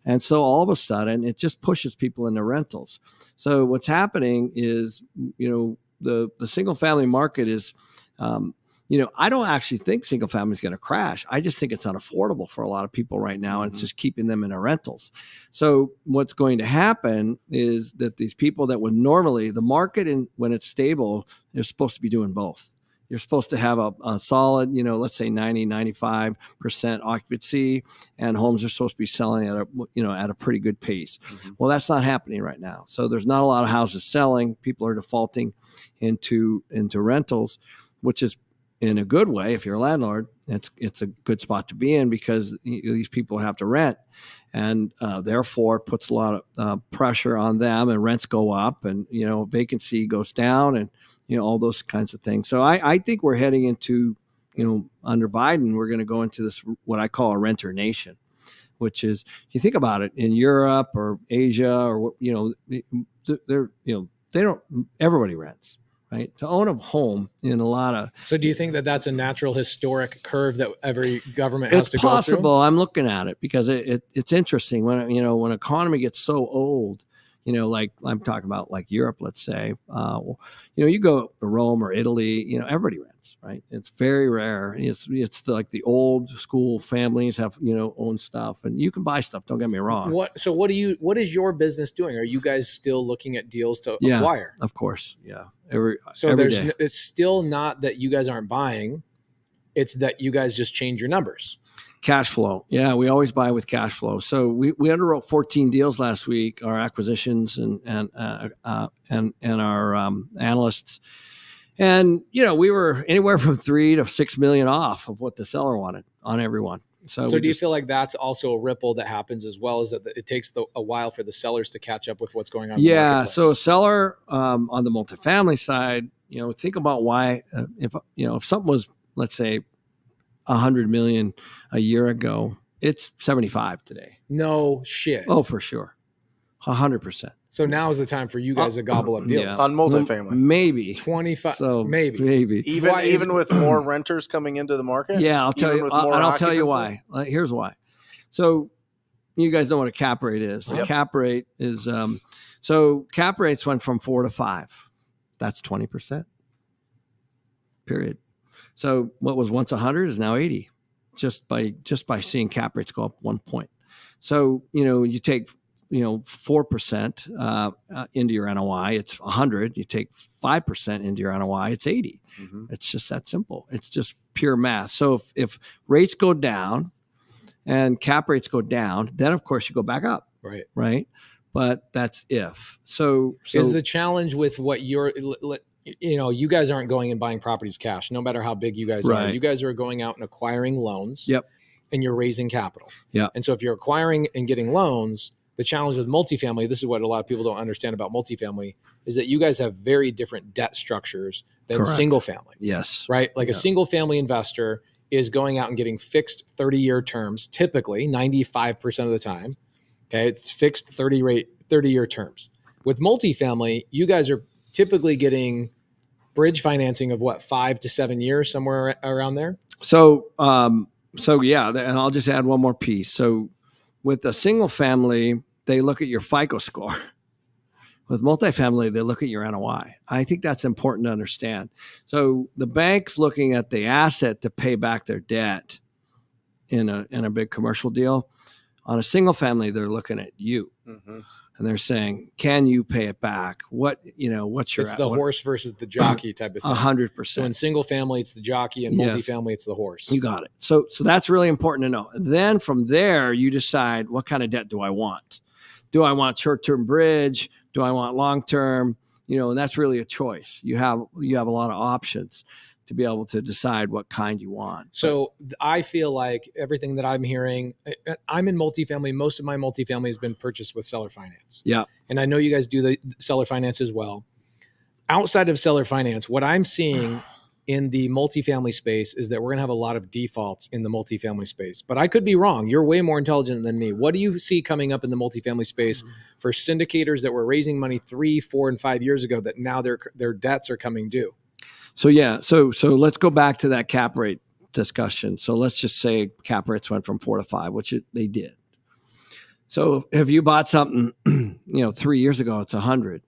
And so all of a sudden it just pushes people into rentals. So what's happening is, the single family market is, I don't actually think single family is going to crash. I just think it's unaffordable for a lot of people right now. And it's just keeping them in their rentals. So what's going to happen is that these people that would normally, the market, when it's stable, they're supposed to be doing both. You're supposed to have a solid, let's say 90, 95% occupancy, and homes are supposed to be selling at a pretty good pace. Mm-hmm. Well, that's not happening right now. So there's not a lot of houses selling. People are defaulting into rentals, which is, in a good way, if you're a landlord, it's a good spot to be in, because these people have to rent, and therefore it puts a lot of pressure on them, and rents go up, and vacancy goes down, and all those kinds of things. So I think we're heading into, under Biden, we're going to go into this, what I call a renter nation, which is, you think about it, in Europe or Asia, or everybody rents. Right. To own a home in a lot of. So do you think that that's a natural historic curve that every government has to go through? It's possible. I'm looking at it because it's interesting when, when economy gets so old, like I'm talking about like Europe, let's say, you go to Rome or Italy, everybody rents, right? It's very rare. It's like the old school families have, own stuff, and you can buy stuff. Don't get me wrong. What is your business doing? Are you guys still looking at deals to acquire? Of course. Yeah. It's still not that you guys aren't buying. It's that you guys just change your numbers. Cash flow. Yeah, we always buy with cash flow. So we underwrote 14 deals last week, our acquisitions and our analysts. And, we were anywhere from 3 to 6 million off of what the seller wanted on everyone. So do you feel like that's also a ripple that happens as well, as that it takes a while for the sellers to catch up with what's going on? In the marketplace? So a seller on the multifamily side, think about why, if something was, let's say, 100 million a year ago, it's 75 today. No shit. Oh, for sure. 100%. So now is the time for you guys to gobble up deals. On multifamily. Maybe 25. So maybe even with more renters coming into the market. Yeah, I'll tell you. I'll tell you why. Here's why. So you guys know what a cap rate is. A cap rate is so cap rates went from 4 to 5. That's 20%. Period. So what was once 100 is now 80, just by seeing cap rates go up 1 point. So you take 4% into your NOI, it's 100. You take 5% into your NOI, it's 80. Mm-hmm. It's just that simple. It's just pure math. So if rates go down and cap rates go down, then of course you go back up. Right. But that's if. So is the challenge with what you guys aren't going and buying properties cash, no matter how big you guys are. You guys are going out and acquiring loans. Yep. And you're raising capital. Yeah. And so if you're acquiring and getting loans, the challenge with multifamily, this is what a lot of people don't understand about multifamily, is that you guys have very different debt structures than single family. Yes. Right? Like a single family investor is going out and getting fixed 30-year terms, typically 95% of the time. Okay. It's fixed 30-year terms. With multifamily, you guys are typically getting bridge financing of 5 to 7 years, somewhere around there. So yeah, and I'll just add one more piece. So with a single family, they look at your FICO score. With multifamily, they look at your NOI. I think that's important to understand. So the bank's looking at the asset to pay back their debt in a big commercial deal. On a single family, they're looking at you. Mm-hmm. And they're saying, can you pay it back? What's your... It's the horse versus the jockey type of thing. 100%. So in single family, it's the jockey, and multifamily, it's the horse. You got it. So that's really important to know. And then from there, you decide, what kind of debt do I want? Do I want short-term bridge? Do I want long-term? And that's really a choice. You have a lot of options to be able to decide what kind you want. So I feel like everything that I'm hearing, I'm in multifamily. Most of my multifamily has been purchased with seller finance. Yeah. And I know you guys do the seller finance as well. Outside of seller finance, what I'm seeing in the multifamily space is that we're going to have a lot of defaults in the multifamily space. But I could be wrong. You're way more intelligent than me. What do you see coming up in the multifamily space for syndicators that were raising money 3, 4, and 5 years ago that now their debts are coming due? So so let's go back to that cap rate discussion. So let's just say cap rates went from 4 to 5, which they did. So if you bought something, 3 years ago, it's 100,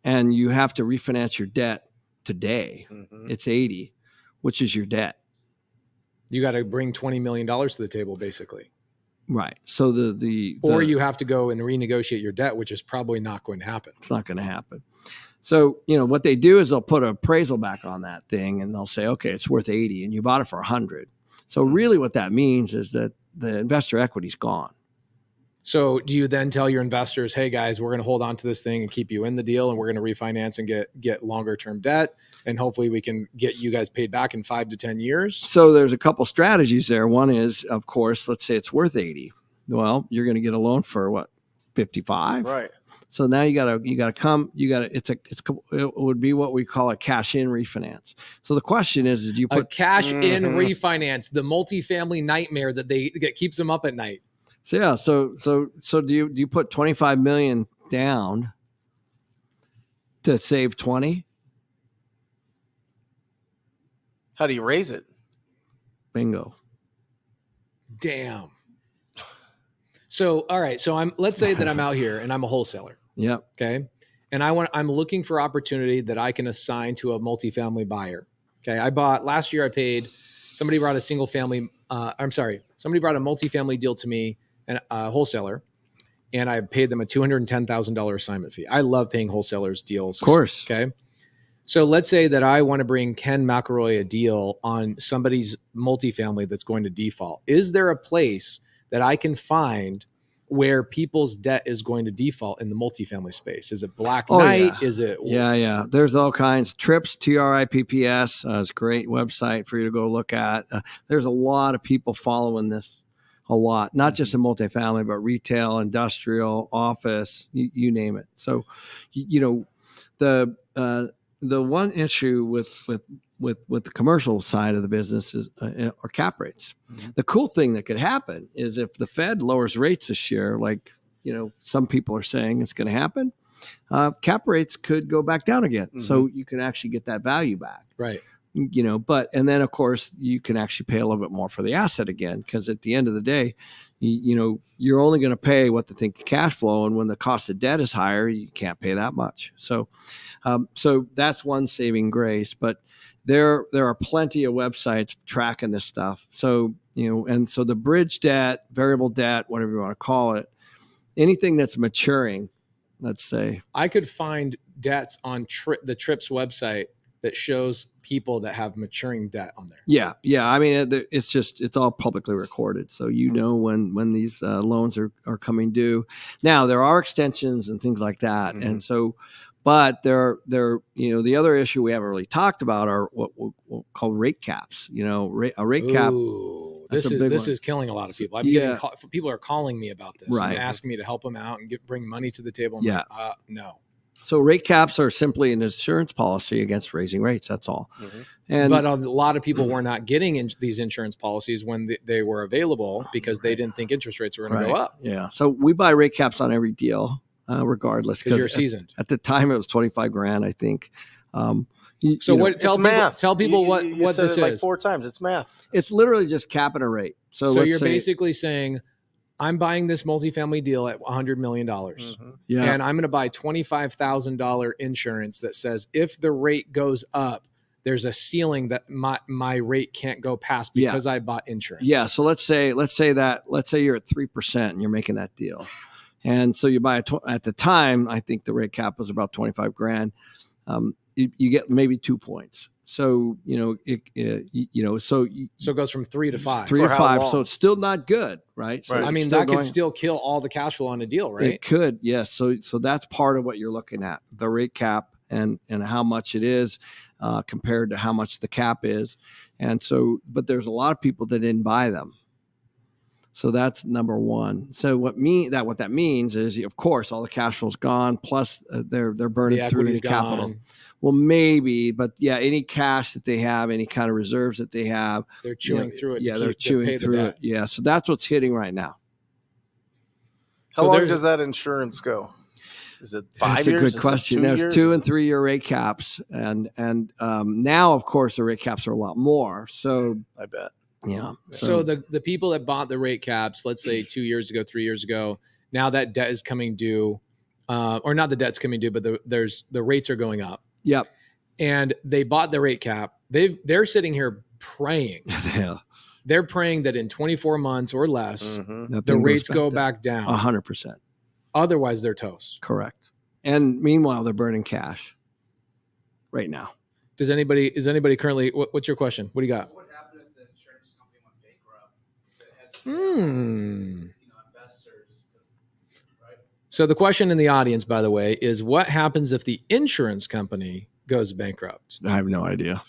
and you have to refinance your debt today, it's 80, which is your debt. You got to bring $20 million to the table, basically. Right. So or you have to go and renegotiate your debt, which is probably not going to happen. It's not going to happen. So, what they do is they'll put an appraisal back on that thing, and they'll say, okay, it's worth 80 and you bought it for 100. So really what that means is that the investor equity is gone. So do you then tell your investors, hey guys, we're going to hold on to this thing and keep you in the deal, and we're going to refinance and get longer term debt, and hopefully we can get you guys paid back in 5 to 10 years? So there's a couple strategies there. One is, of course, let's say it's worth 80. Well, you're going to get a loan for what, 55? Right. So now it would be what we call a cash in refinance. So the question is do you put a cash in refinance, the multifamily nightmare that keeps them up at night? So yeah, so do you put 25 million down to save 20? How do you raise it? Bingo. Damn. So, all right. So let's say that I'm out here and I'm a wholesaler. Yep. Okay. And I'm looking for opportunity that I can assign to a multifamily buyer. Okay. Last year I paid, somebody brought a somebody brought a multifamily deal to me, and a wholesaler, and I paid them a $210,000 assignment fee. I love paying wholesalers deals. Of course. Okay. So let's say that I want to bring Ken McElroy a deal on somebody's multifamily that's going to default. Is there a place that I can find where people's debt is going to default in the multifamily space? Is it Black Knight? Yeah. Is it? Yeah. There's all kinds. Trips, TRIPPS is a great website for you to go look at. There's a lot of people following this a lot, not just in multifamily, but retail, industrial, office, you name it. So, the one issue with the commercial side of the business is are cap rates. Mm-hmm. The cool thing that could happen is if the Fed lowers rates this year, like some people are saying it's going to happen, cap rates could go back down again. Mm-hmm. So you can actually get that value back. Right. And then of course you can actually pay a little bit more for the asset again, because at the end of the day, you're only going to pay what they think cash flow, and when the cost of debt is higher, you can't pay that much. So that's one saving grace. But there are plenty of websites tracking this stuff. So and so the bridge debt, variable debt, whatever you want to call it, anything that's maturing, let's say, I could find debts on the Trips website that shows people that have maturing debt on there. Yeah. I mean, it's all publicly recorded, so when these loans are coming due. Now there are extensions and things like that, mm-hmm. and so, but the other issue we haven't really talked about are what we'll call rate caps. A rate cap. This is killing a lot of people. People are calling me about this, right, and asking me to help them out and bring money to the table. No. So rate caps are simply an insurance policy against raising rates. That's all. Mm-hmm. But a lot of people were not getting these insurance policies when they were available because they didn't think interest rates were going to go up. Yeah. So we buy rate caps on every deal, regardless. Because you're seasoned. At the time, it was $25,000, I think. Tell people what this is. Like 4 times. It's math. It's literally just capping a rate. So you're basically saying, I'm buying this multifamily deal at $100 million. Mm-hmm. Yeah. And I'm going to buy $25,000 insurance that says if the rate goes up, there's a ceiling that my rate can't go past because I bought insurance. Yeah. So let's say you're at 3% and you're making that deal. And so you buy at the time, I think the rate cap was about $25,000. You get maybe 2 points. So, so it goes from 3 to 5. 3 to 5. So it's still not good, right? So I mean, that could still kill all the cash flow on a deal, right? It could, yes. So that's part of what you're looking at, the rate cap and how much it is compared to how much the cap is. And so, but there's a lot of people that didn't buy them. So that's number one. So what that means is, of course, all the cash flow's gone, plus they're burning through the capital. Well, maybe, but any cash that they have, any kind of reserves that they have, they're chewing through it. Yeah, they're chewing through it. Yeah, so that's what's hitting right now. How long does that insurance go? Is it 5 years? That's a good question. There's 2 and 3 year rate caps, and now, of course, the rate caps are a lot more. So I bet. Yeah. So the people that bought the rate caps, let's say 2 years ago, 3 years ago, now that debt is coming due, or not the debt's coming due, but the rates are going up. Yep. And they bought the rate cap. They're sitting here praying. Yeah. They're praying that in 24 months or less, mm-hmm. the rates go back down. 100%. Otherwise, they're toast. Correct. And meanwhile, they're burning cash right now. Is anybody currently? What's your question? What do you got? What happened if the insurance company went bankrupt? Investors. Right? So the question in the audience, by the way, is what happens if the insurance company goes bankrupt? I have no idea.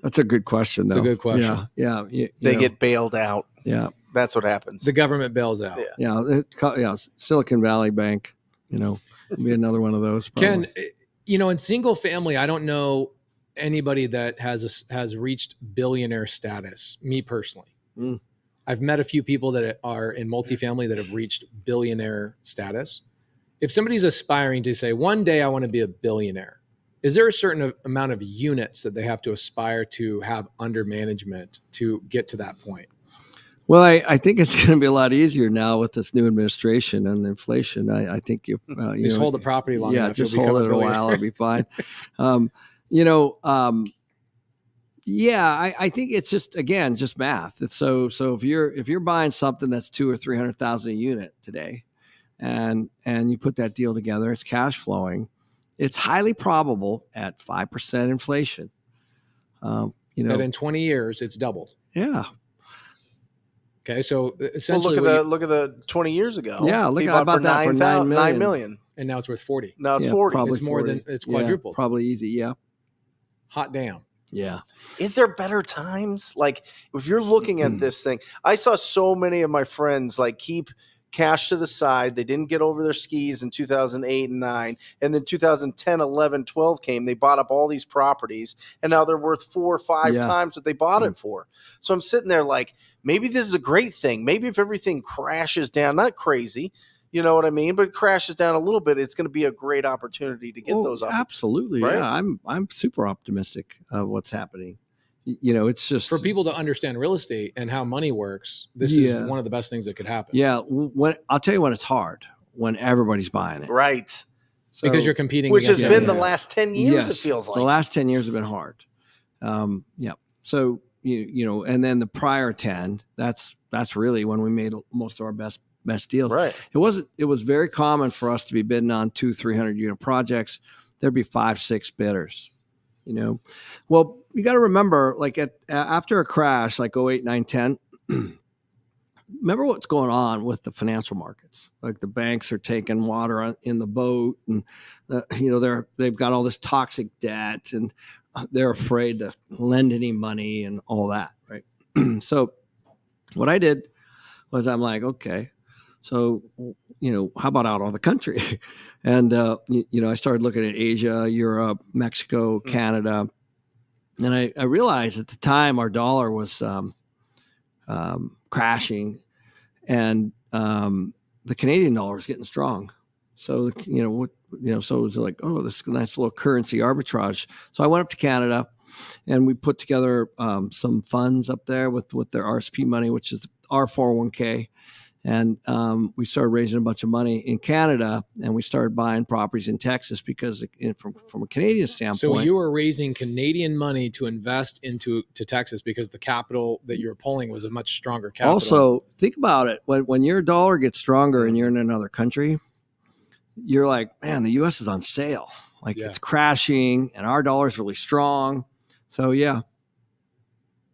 That's a good question, though. It's a good question. Yeah. They get bailed out. Yeah. That's what happens. The government bails out. Yeah. Silicon Valley Bank, be another one of those. Probably. Ken, in single family, I don't know anybody that has reached billionaire status, me personally. I've met a few people that are in multifamily that have reached billionaire status. If somebody's aspiring to say, one day I want to be a billionaire, is there a certain amount of units that they have to aspire to have under management to get to that point? Well, I think it's going to be a lot easier now with this new administration and inflation. I think you Just hold the property long enough. Just you'll hold become it a while. It'll be fine. You know, yeah, I think it's just again just math. So if you're buying something that's $200,000 or $300,000 a unit today, and you put that deal together, it's cash flowing. It's highly probable at 5% inflation. That in 20 years it's doubled. Yeah. Okay, so essentially, look at the 20 years ago. Yeah, look at for that for $9 million. $9 million, and now it's worth 40. Now it's 40. Probably It's more 40. than it's quadrupled. Yeah, probably easy. Yeah. Hot damn. Yeah. Is there better times? Like if you're looking at this thing, I saw so many of my friends like keep cash to the side. They didn't get over their skis in 2008 and 9. And then 2010, 11, 12 came. They bought up all these properties and now they're worth 4 or 5 times what they bought it for. So I'm sitting there like, maybe this is a great thing. Maybe if everything crashes down, not crazy, you know what I mean, but it crashes down a little bit, it's going to be a great opportunity to get those up. Absolutely. Right? Yeah. I'm super optimistic of what's happening. You know, it's just for people to understand real estate and how money works. This is one of the best things that could happen. Yeah. When I'll tell you when it's hard, when everybody's buying it. Right. So, because you're competing. Which has been the last 10 years, it feels like. The last 10 years have been hard. Yeah. So, you know, and then the prior 10, that's really when we made most of our best deals. Right. It was very common for us to be bidding on 200-300 unit projects. There'd be 5-6 bidders, you know. Well, you got to remember, like after a crash, like 08, 9, 10, remember what's going on with the financial markets. Like the banks are taking water in the boat and, you know, they've got all this toxic debt and they're afraid to lend any money and all that. Right. So what I did was I'm like, okay, so, you know, how about out of the country? And, you know, I started looking at Asia, Europe, Mexico, Canada. And I realized at the time our dollar was crashing and the Canadian dollar was getting strong. So, so it was like, oh, this nice little currency arbitrage. So I went up to Canada and we put together some funds up there with their RSP money, which is our 401k. And we started raising a bunch of money in Canada, and we started buying properties in Texas because, from a Canadian standpoint. So you were raising Canadian money to invest into Texas because the capital that you were pulling was a much stronger capital. Also, think about it. When your dollar gets stronger and you're in another country, you're like, man, the U.S. is on sale. Like it's crashing, and our dollar's really strong. So yeah.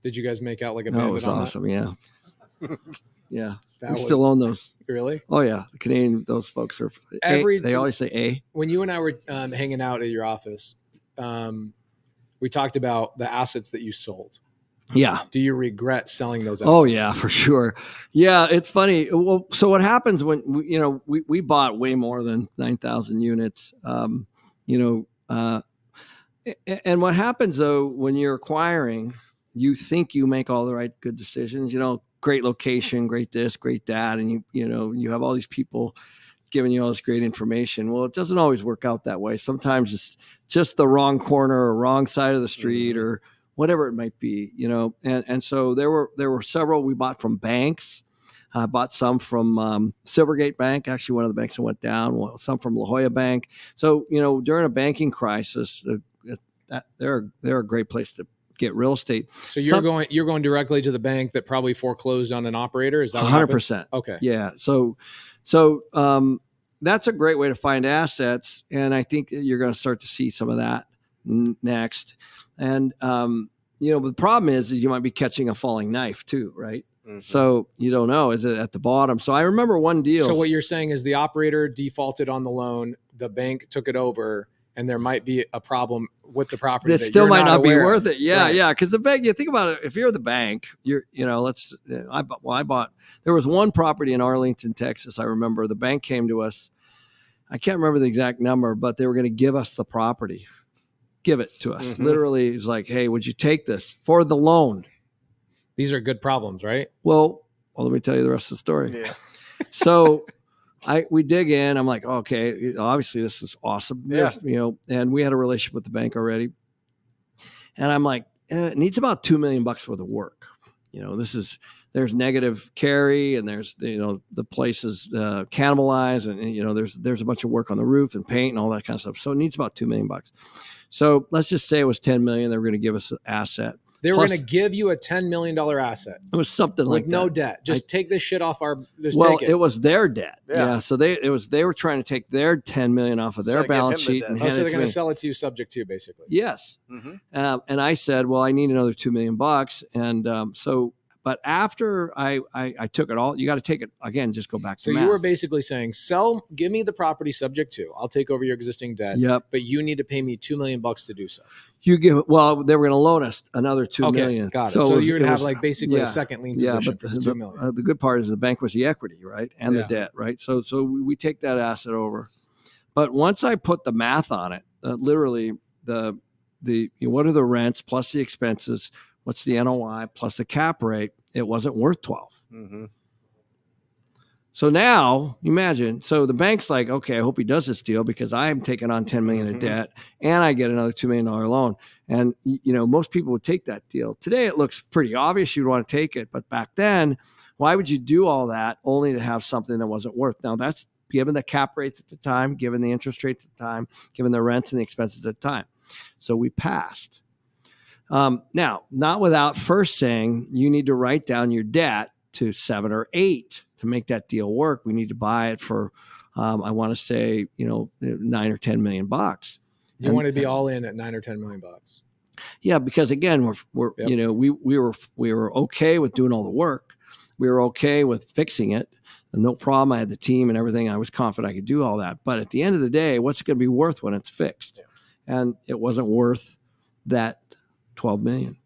Did you guys make out like a bandit? That was awesome. That? Yeah. Yeah. We still own those. Really? Oh yeah, the Canadian. Those folks are. They always say A. When you and I were hanging out at your office, we talked about the assets that you sold. Yeah. Do you regret selling those assets? Oh yeah, for sure. Yeah, it's funny. Well, so what happens when we bought way more than 9,000 units. And what happens though when you're acquiring, you think you make all the right good decisions. You know. Great location, great this, great that. And you have all these people giving you all this great information. Well, it doesn't always work out that way. Sometimes it's just the wrong corner or wrong side of the street or whatever it might be, And so there were several we bought from banks. I bought some from Silvergate Bank, actually one of the banks that went down, some from La Jolla Bank. So, during a banking crisis, they're a great place to get real estate. So you're going directly to the bank that probably foreclosed on an operator. Is that 100%? Okay. Yeah. So that's a great way to find assets, and I think you're going to start to see some of that next. And the problem is you might be catching a falling knife too, right? Mm-hmm. So you don't know, is it at the bottom? So I remember one deal. So what you're saying is the operator defaulted on the loan, the bank took it over, and there might be a problem with the property that still might not be worth of. it. Yeah, right. Yeah. Because the bank, you think about it, if you're the bank, I bought. There was one property in Arlington, Texas. I remember the bank came to us. I can't remember the exact number, but they were going to give us the property, give it to us. Mm-hmm. Literally, it's like, hey, would you take this for the loan? These are good problems, right? Well, let me tell you the rest of the story. Yeah. So. We dig in. I'm like, okay, obviously this is awesome. Yeah. And we had a relationship with the bank already. And I'm like, it needs about $2 million worth of work. This is there's negative carry, and there's, the place is cannibalized, and there's a bunch of work on the roof and paint and all that kind of stuff. So it needs about $2 million. So let's just say it was 10 million. They were going to give us an asset. They were going to give you a $10 million asset. It was something like with no that. debt. Just take this shit off our. Take it was their debt. Yeah. So they were trying to take their 10 million off of their balance sheet and hand so it they're to going me. to sell it to you subject to, basically. Yes. And I said, well, I need another $2 million, and but after I took it all, you got to take it again. Just go back to So math. you were basically saying, give me the property subject to. I'll take over your existing debt. Yep. But you need to pay me $2 million to do so. They were going to loan us another $2 million. Got it. So you're going to have basically a second lien position for the $2 million. The good part is the bank was the equity, right, and the debt, right. So we take that asset over. But once I put the math on it, literally the what are the rents plus the expenses? What's the NOI plus the cap rate? It wasn't worth 12. So now imagine, so the bank's like, okay, I hope he does this deal because I'm taking on 10 million in debt and I get another $2 million loan. And, most people would take that deal. Today, it looks pretty obvious you'd want to take it. But back then, why would you do all that only to have something that wasn't worth? Now, that's given the cap rates at the time, given the interest rates at the time, given the rents and the expenses at the time. So we passed. Now, not without first saying you need to write down your debt to 7 or 8 to make that deal work. We need to buy it for, I want to say, $9 or $10 million. You want to be all in at $9 or $10 million. Yeah, because again, we're we were okay with doing all the work. We were okay with fixing it. No problem. I had the team and everything. I was confident I could do all that. But at the end of the day, what's it going to be worth when it's fixed? And it wasn't worth that 12 million.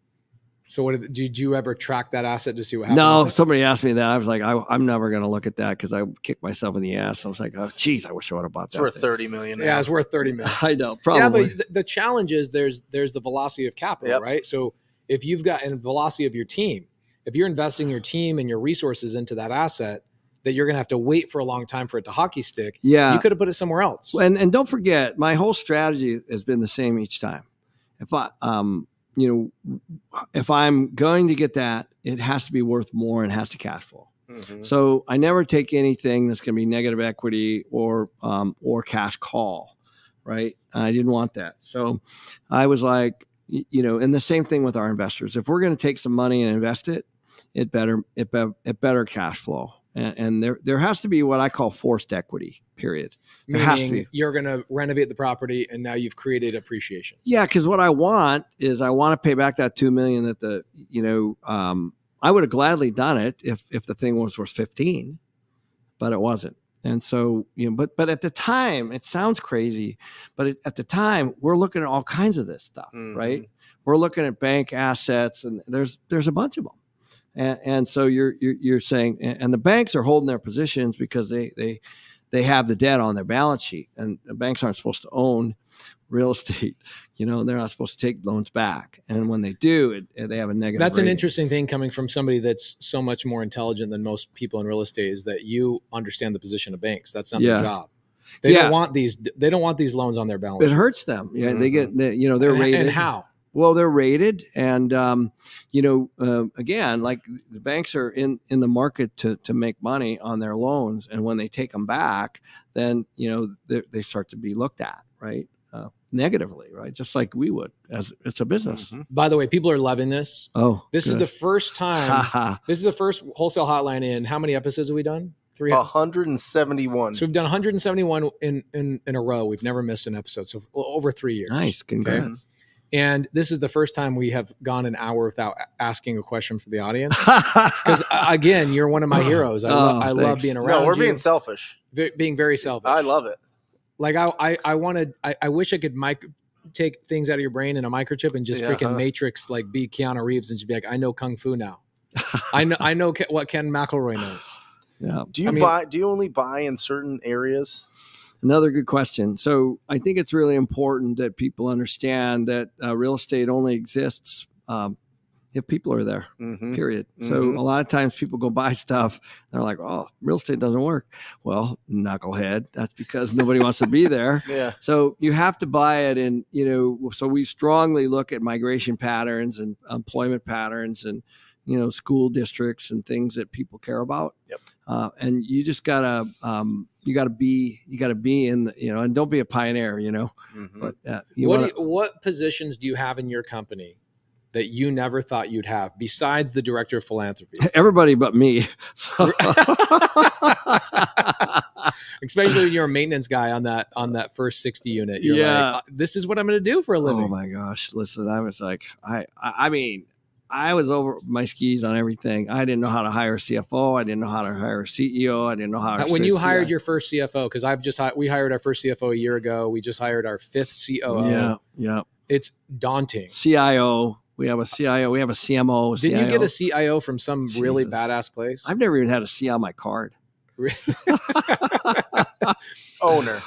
So did you ever track that asset to see what happened? No, somebody asked me that. I was like, I'm never going to look at that because I kicked myself in the ass. I was like, oh, geez, I wish I would have bought that. It's worth 30 million. Yeah, it's worth 30 million. I know, probably. Yeah, but the challenge is there's the velocity of capital, right? So if you've got a velocity of your team, if you're investing your team and your resources into that asset, that you're going to have to wait for a long time for it to hockey stick. Yeah. You could have put it somewhere else. And don't forget, my whole strategy has been the same each time. If I'm going to get that, it has to be worth more and has to cash flow. So I never take anything that's going to be negative equity or cash call, right? I didn't want that. So I was like, and the same thing with our investors. If we're going to take some money and invest it, it better cash flow. And there has to be what I call forced equity, period. There has to be. You're going to renovate the property and now you've created appreciation. Yeah, because what I want is I want to pay back that $2 million that I would have gladly done it if the thing was worth 15, but it wasn't. And so, but at the time, it sounds crazy, but at the time, we're looking at all kinds of this stuff, right? We're looking at bank assets, and there's a bunch of them. And so you're saying, and the banks are holding their positions because they have the debt on their balance sheet, and the banks aren't supposed to own real estate. They're not supposed to take loans back, and when they do, they have a negative. That's rating. An interesting thing coming from somebody that's so much more intelligent than most people in real estate is that you understand the position of banks. That's not their job. They don't want these. They don't want these loans on their balance sheet. It hurts them. Yeah, they get. They're rated. And how? Well, they're rated, and again, like the banks are in the market to make money on their loans, and when they take them back, then they start to be looked at, right, negatively, right, just like we would, as it's a business. By the way, people are loving this. Oh, this is the first time. This is the first Wholesale Hotline in how many episodes have we done? 171. So we've done 171 in a row. We've never missed an episode, so over 3 years. Nice, congrats. Okay? And this is the first time we have gone an hour without asking a question from the audience. Because again, you're one of my heroes. I love being around you. No, we're being selfish. Being very selfish. I love it. Like I wish I could take things out of your brain in a microchip and just freaking Matrix, like be Keanu Reeves and just be like, I know Kung Fu now. I know what Ken McElroy knows. Yeah. Do you only buy in certain areas? Another good question. So I think it's really important that people understand that real estate only exists if people are there, period. So a lot of times people go buy stuff. They're like, oh, real estate doesn't work. Well, knucklehead. That's because nobody wants to be there. Yeah. So you have to buy it. And, so we strongly look at migration patterns and employment patterns and, school districts and things that people care about. Yep. And you just gotta be in the, and don't be a pioneer, Mm-hmm. but what positions do you have in your company that you never thought you'd have besides the director of philanthropy? Everybody but me. So. Especially when you're a maintenance guy on that first 60 unit. You're like, this is what I'm going to do for a living. Oh my gosh. Listen, I was like, I mean, I was over my skis on everything. I didn't know how to hire a CFO. I didn't know how to hire a CEO. I didn't know how to. When you hired your first CFO, because we hired our first CFO a year ago. We just hired our 5th COO. Yeah. It's daunting. CIO. We have a CIO. We have a CMO. Didn't you get a CIO from some really badass place? I've never even had a C on my card. Owner.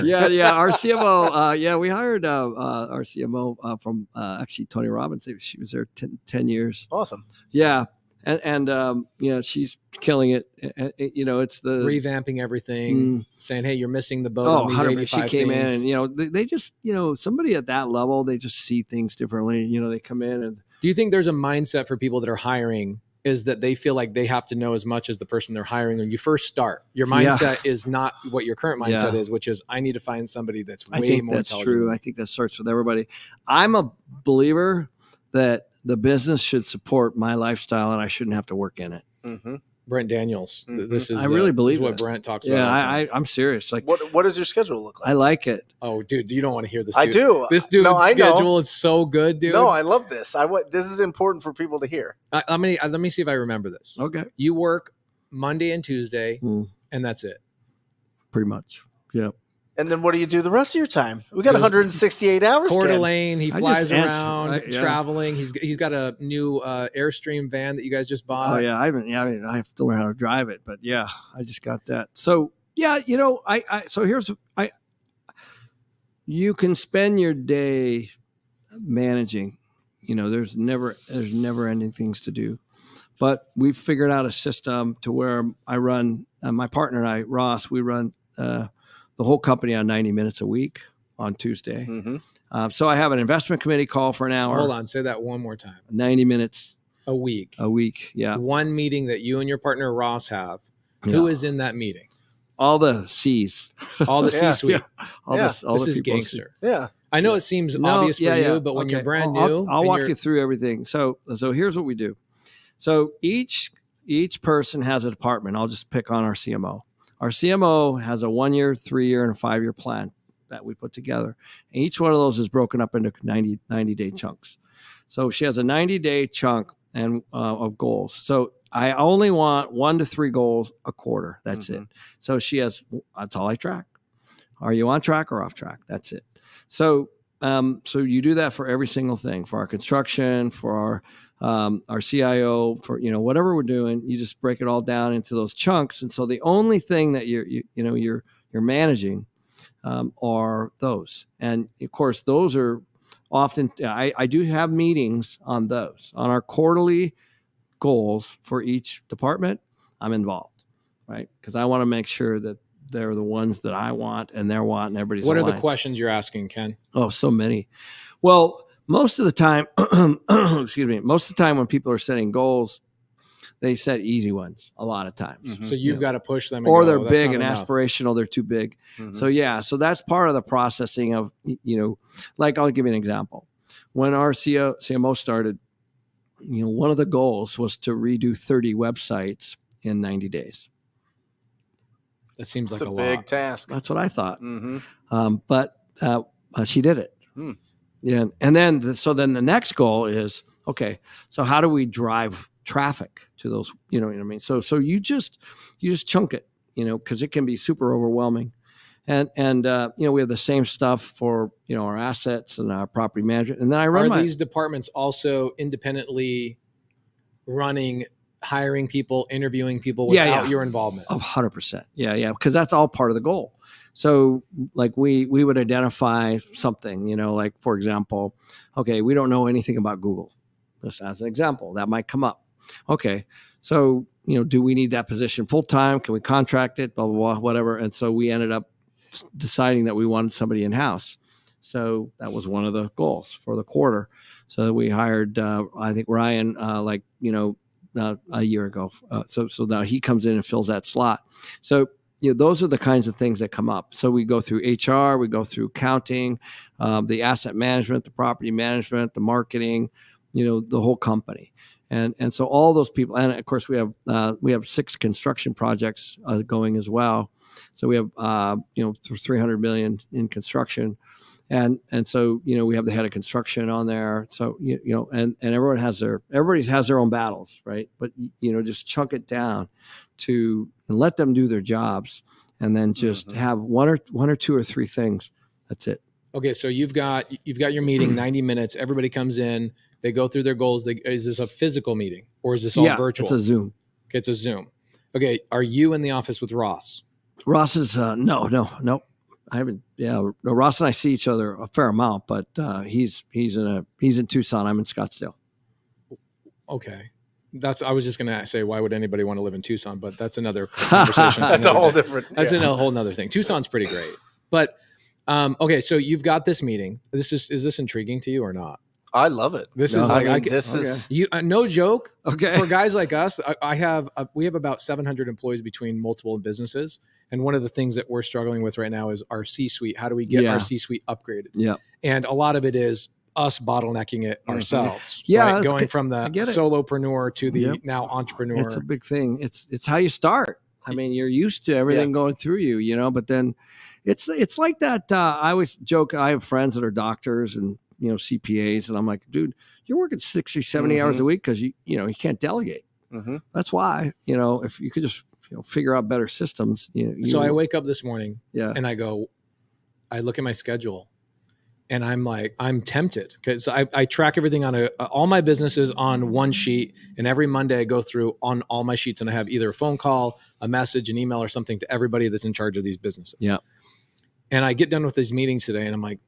Yeah. Our CMO. We hired our CMO from actually Tony Robbins. She was there 10 years. Awesome. Yeah. And she's killing it. It's the revamping everything, saying, hey, you're missing the boat. Oh, on these 85 she came things. in and, they just, somebody at that level, they just see things differently. They come in and. Do you think there's a mindset for people that are hiring is that they feel like they have to know as much as the person they're hiring when you first start? Your mindset is not what your current mindset is, which is I need to find somebody that's way more intelligent. That's true. I think that starts with everybody. I'm a believer that the business should support my lifestyle and I shouldn't have to work in it. Mm-hmm. Brent Daniels. This is I really believe what Brent talks about. Yeah, I'm serious. Like, what does your schedule look like? I like it. Oh, dude, you don't want to hear this. I do. This dude's schedule is so good, dude. No, I love this. This is important for people to hear. Let me see if I remember this. Okay. You work Monday and Tuesday, and that's it. Pretty much. Yeah. And then what do you do the rest of your time? We got 168 hours. Coeur d'Alene. He flies around, yeah. traveling. He's got a new Airstream van that you guys just bought. Oh yeah, I have to learn how to drive it, but yeah, I just got that. So yeah, you can spend your day managing. There's never ending things to do, but we've figured out a system to where I run. My partner and I, Ross, we run. The whole company on 90 minutes a week on Tuesday. Mm-hmm. So I have an investment committee call for an hour. Hold on. Say that one more time. 90 minutes. A week. Yeah. One meeting that you and your partner Ross have. Yeah. Who is in that meeting? All the C's. All the C-suite. All this is gangster. Yeah. I know it seems obvious for you, but when you're brand new. I'll walk you through everything. So here's what we do. So each person has a department. I'll just pick on our CMO. Our CMO has a 1-year, 3-year, and a 5-year plan that we put together. And each one of those is broken up into 90-day chunks. So she has a 90-day chunk of goals. So I only want 1 to 3 goals a quarter. That's it. So that's all I track. Are you on track or off track? That's it. So you do that for every single thing, for our construction, for our CIO, for whatever we're doing. You just break it all down into those chunks, and so the only thing that you're managing are those. And of course, those are often. I do have meetings on those, on our quarterly goals for each department. I'm involved, right? Because I want to make sure that they're the ones that I want and they're wanting. Everybody's. What aligned. are the questions you're asking, Ken? Oh, so many. Well. Most of the time, most of the time when people are setting goals, they set easy ones a lot of times. Mm-hmm. So you've got to push them. Or they're big and aspirational. They're too big. Mm-hmm. So that's part of the processing of, like I'll give you an example. When our CMO started, one of the goals was to redo 30 websites in 90 days. That seems like a big task. That's what I thought. Mm-hmm. But she did it. Yeah. And then the next goal is, okay, so how do we drive traffic to those, you know what I mean? So you just chunk it, cause it can be super overwhelming. And we have the same stuff for, our assets and our property management. And then I run these departments also independently running, hiring people, interviewing people without your involvement? 100%. Yeah. Cause that's all part of the goal. So like we would identify something, like for example, okay, we don't know anything about Google. Just as an example, that might come up. Okay. So, do we need that position full time? Can we contract it? Blah, blah, blah, whatever. And so we ended up deciding that we wanted somebody in house. So that was one of the goals for the quarter. So we hired, I think Ryan, a year ago. So now he comes in and fills that slot. So, those are the kinds of things that come up. So we go through HR, we go through accounting, the asset management, the property management, the marketing, the whole company. And so all those people, and of course we have 6 construction projects going as well. So we have, $300 million in construction. And so, we have the head of construction on there. So, and everybody has their own battles, right? But, just chunk it down and let them do their jobs, and then just have one or two or three things. That's it. Okay. So you've got your meeting, 90 minutes. Everybody comes in, they go through their goals. Is this a physical meeting or is this all virtual? It's a Zoom. Okay, it's a Zoom. Okay. Are you in the office with Ross? Ross is, no. I haven't. Yeah, Ross and I see each other a fair amount, but he's in Tucson. I'm in Scottsdale. Okay, I was just going to say, why would anybody want to live in Tucson? But that's another conversation. That's a whole different. That's a whole nother thing. Tucson's pretty great, but okay. So you've got this meeting. Is this intriguing to you or not? I love it. This is no joke. Okay, for guys like us, we have about 700 employees between multiple businesses. And one of the things that we're struggling with right now is our C-suite. How do we get our C-suite upgraded? Yeah. And a lot of it is us bottlenecking it ourselves. Yeah. Right? Going from the solopreneur to the now entrepreneur. It's a big thing. It's how you start. I mean, you're used to everything going through you, but then it's like that. I always joke, I have friends that are doctors and, CPAs. And I'm like, dude, you're working 60, 70 hours a week because you can't delegate. That's why, if you could just, figure out better systems. So I wake up this morning and I look at my schedule and I'm tempted because I track everything on all my businesses on one sheet. And every Monday I go through on all my sheets and I have either a phone call, a message, an email or something to everybody that's in charge of these businesses. Yeah. And I get done with these meetings today and I'm like,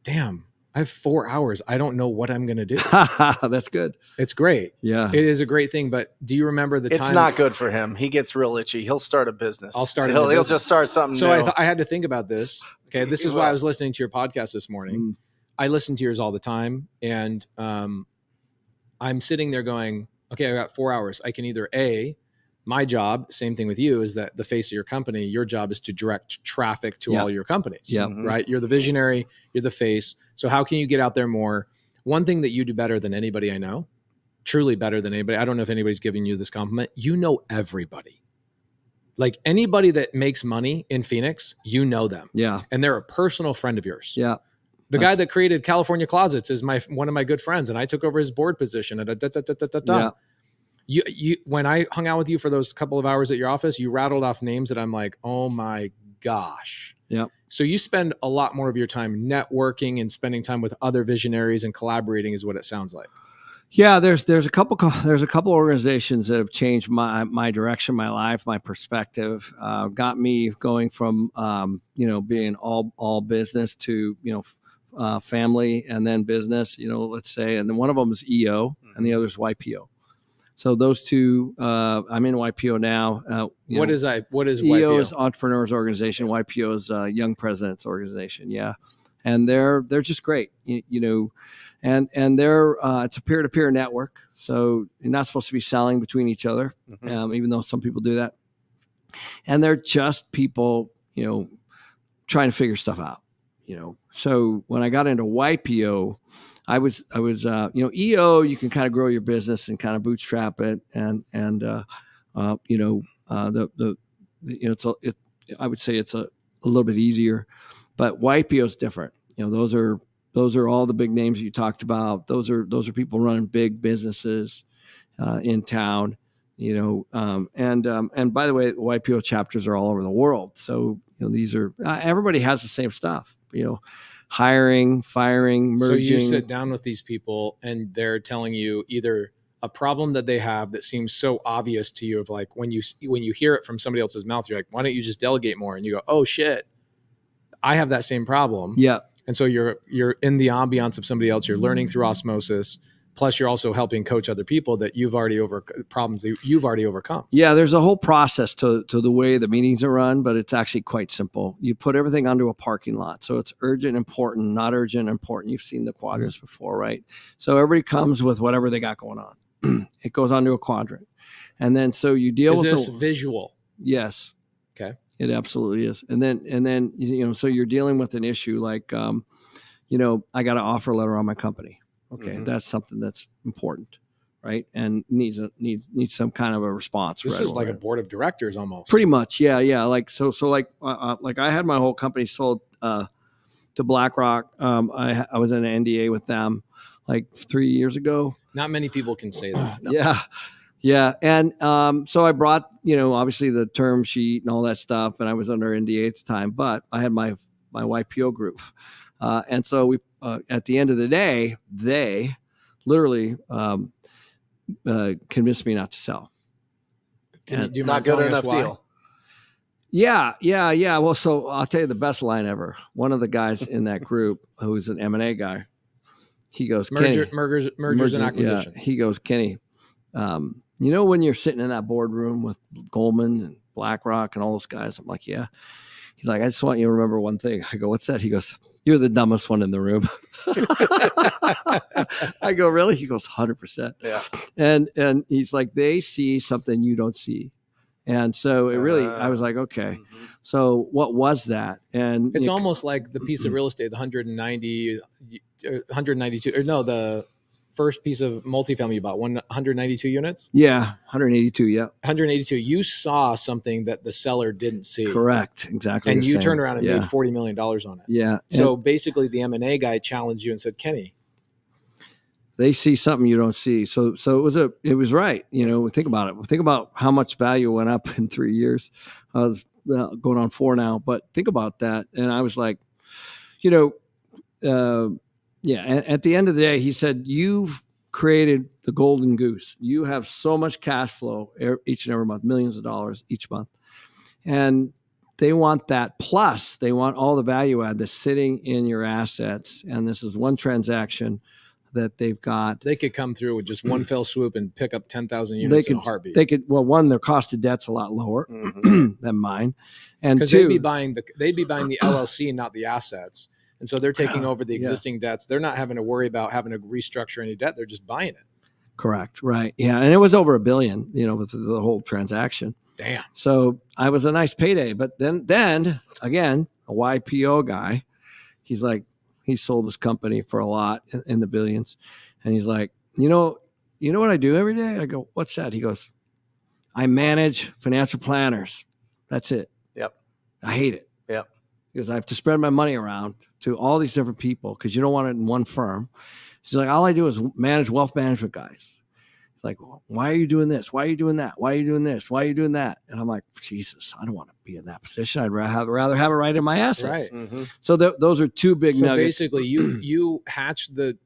damn, I have 4 hours. I don't know what I'm going to do. That's good. It's great. Yeah. It is a great thing. But do you remember the time? It's not good for him. He gets real itchy. He'll start a business. He'll just start something so new. I had to think about this. Okay. This is why I was listening to your podcast this morning. I listen to yours all the time. And I'm sitting there going, okay, I got 4 hours. I can either my job, same thing with you, is that the face of your company, your job is to direct traffic to all your companies, right? You're the visionary, you're the face. So how can you get out there more? One thing that you do better than anybody I know, truly better than anybody. I don't know if anybody's giving you this compliment. You know everybody. Like anybody that makes money in Phoenix, you know them. Yeah. And they're a personal friend of yours. Yeah. The guy that created California Closets is one of my good friends, and I took over his board position. Yeah. You when I hung out with you for those couple of hours at your office, you rattled off names that I'm like, oh my gosh. Yeah. So you spend a lot more of your time networking and spending time with other visionaries and collaborating is what it sounds like. Yeah, there's a couple organizations that have changed my direction, my life, my perspective. Got me going from being all business to family and then business. Let's say, and then one of them is EO and the other is YPO. So those two, I'm in YPO now. What is YPO? EO is Entrepreneurs Organization. YPO is Young Presidents Organization. Yeah, and they're just great. And they're it's a peer-to-peer network. So you're not supposed to be selling between each other, even though some people do that. And they're just people, trying to figure stuff out. So when I got into YPO, I was EO, you can kind of grow your business and kind of bootstrap it, and I would say it's a little bit easier, but YPO is different. Those are all the big names you talked about. Those are people running big businesses in town. And by the way, YPO chapters are all over the world. So these are everybody has the same stuff. Hiring, firing, merging. So you sit down with these people and they're telling you either a problem that they have that seems so obvious to you, of like when you hear it from somebody else's mouth, you're like, why don't you just delegate more? And you go, oh shit, I have that same problem. Yeah. And so you're in the ambiance of somebody else. You're learning through osmosis. Plus, you're also helping coach other people that you've already problems that you've already overcome. Yeah, there's a whole process to the way the meetings are run, but it's actually quite simple. You put everything onto a parking lot. So it's urgent, important, not urgent, important. You've seen the quadrants before, right? So everybody comes with whatever they got going on. It goes onto a quadrant. And then so you deal with this visual? Yes. Okay. It absolutely is. And then so you're dealing with an issue like I got an offer letter on my company. Okay, that's something that's important, right? And needs some kind of a response. This is like a board of directors almost. Pretty much, yeah. Like like I had my whole company sold to BlackRock. I was in an NDA with them like 3 years ago. Not many people can say that. Yeah. And so I brought obviously the term sheet and all that stuff, and I was under NDA at the time, but I had my YPO group, and so we. At the end of the day, they literally convinced me not to sell. Do you Not mind good telling us enough why? deal. Yeah. Well, so I'll tell you the best line ever. One of the guys in that group, who's an M&A guy, he goes, mergers and acquisitions. Yeah, he goes, Kenny, when you're sitting in that boardroom with Goldman and BlackRock and all those guys, I'm like, yeah. He's like, I just want you to remember one thing. I go, what's that? He goes, you're the dumbest one in the room. I go, really? He goes, 100%. Yeah. And he's like, they see something you don't see. And so it really, I was like, okay. Mm-hmm. So what was that? And it's almost like the piece of real estate, the 192, or no, the first piece of multifamily you bought, 192 units? Yeah, 182, yeah. 182. You saw something that the seller didn't see. Correct, exactly. And you turned around and made $40 million on it. Yeah. So basically the M&A guy challenged you and said, Kenny, they see something you don't see. So it was right. Think about it. Think about how much value went up in 3 years. I was going on 4 now, but think about that. And I was like, yeah. And at the end of the day, he said, you've created the golden goose. You have so much cash flow each and every month, millions of dollars each month. And they want that. Plus, they want all the value add that's sitting in your assets. And this is one transaction that they've got. They could come through with just one fell swoop and pick up 10,000 units in a heartbeat. Well, one, their cost of debt's a lot lower than mine. And because two, they'd be buying the LLC, not the assets. And so they're taking over the existing debts. They're not having to worry about having to restructure any debt. They're just buying it. Correct. Right. Yeah. And it was over $1 billion, with the whole transaction. Damn. So I was a nice payday. But then again, a YPO guy, he's like, he sold his company for a lot in the billions. And he's like, you know what I do every day? I go, what's that? He goes, I manage financial planners. That's it. Yep. I hate it. Yep. Because I have to spread my money around to all these different people because you don't want it in one firm. He's like, all I do is manage wealth management guys. He's like, why are you doing this? Why are you doing that? Why are you doing this? Why are you doing that? And I'm like, Jesus, I don't want to be in that position. I'd rather have it right in my assets. Right. Mm-hmm. So those are two big nuggets. So basically, you hatched the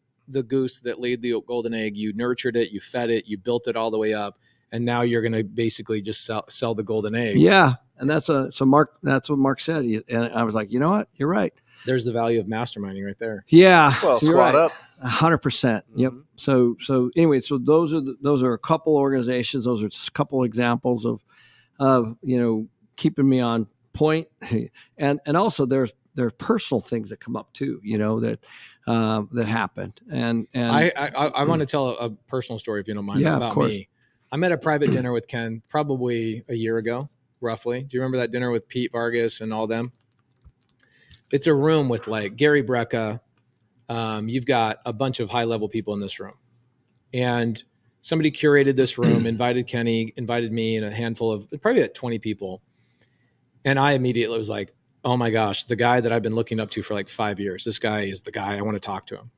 goose that laid the golden egg. You nurtured it. You fed it. You built it all the way up. And now you're going to basically just sell the golden egg. Yeah. And that's what Mark said. And I was like, you know what? You're right. There's the value of masterminding right there. Yeah. Well, squat up. 100%. Yep. So anyway, so those are a couple organizations. Those are just a couple examples of keeping me on point. And also there's personal things that come up too, that happened. And I want to tell a personal story, if you don't mind, about me. I'm at a private dinner with Ken probably a year ago, roughly. Do you remember that dinner with Pete Vargas and all them? It's a room with like Gary Brecka. You've got a bunch of high-level people in this room. And somebody curated this room, invited Kenny, invited me, and a handful of probably about 20 people. And I immediately was like, oh my gosh, the guy that I've been looking up to for like 5 years, this guy is the guy. I want to talk to him.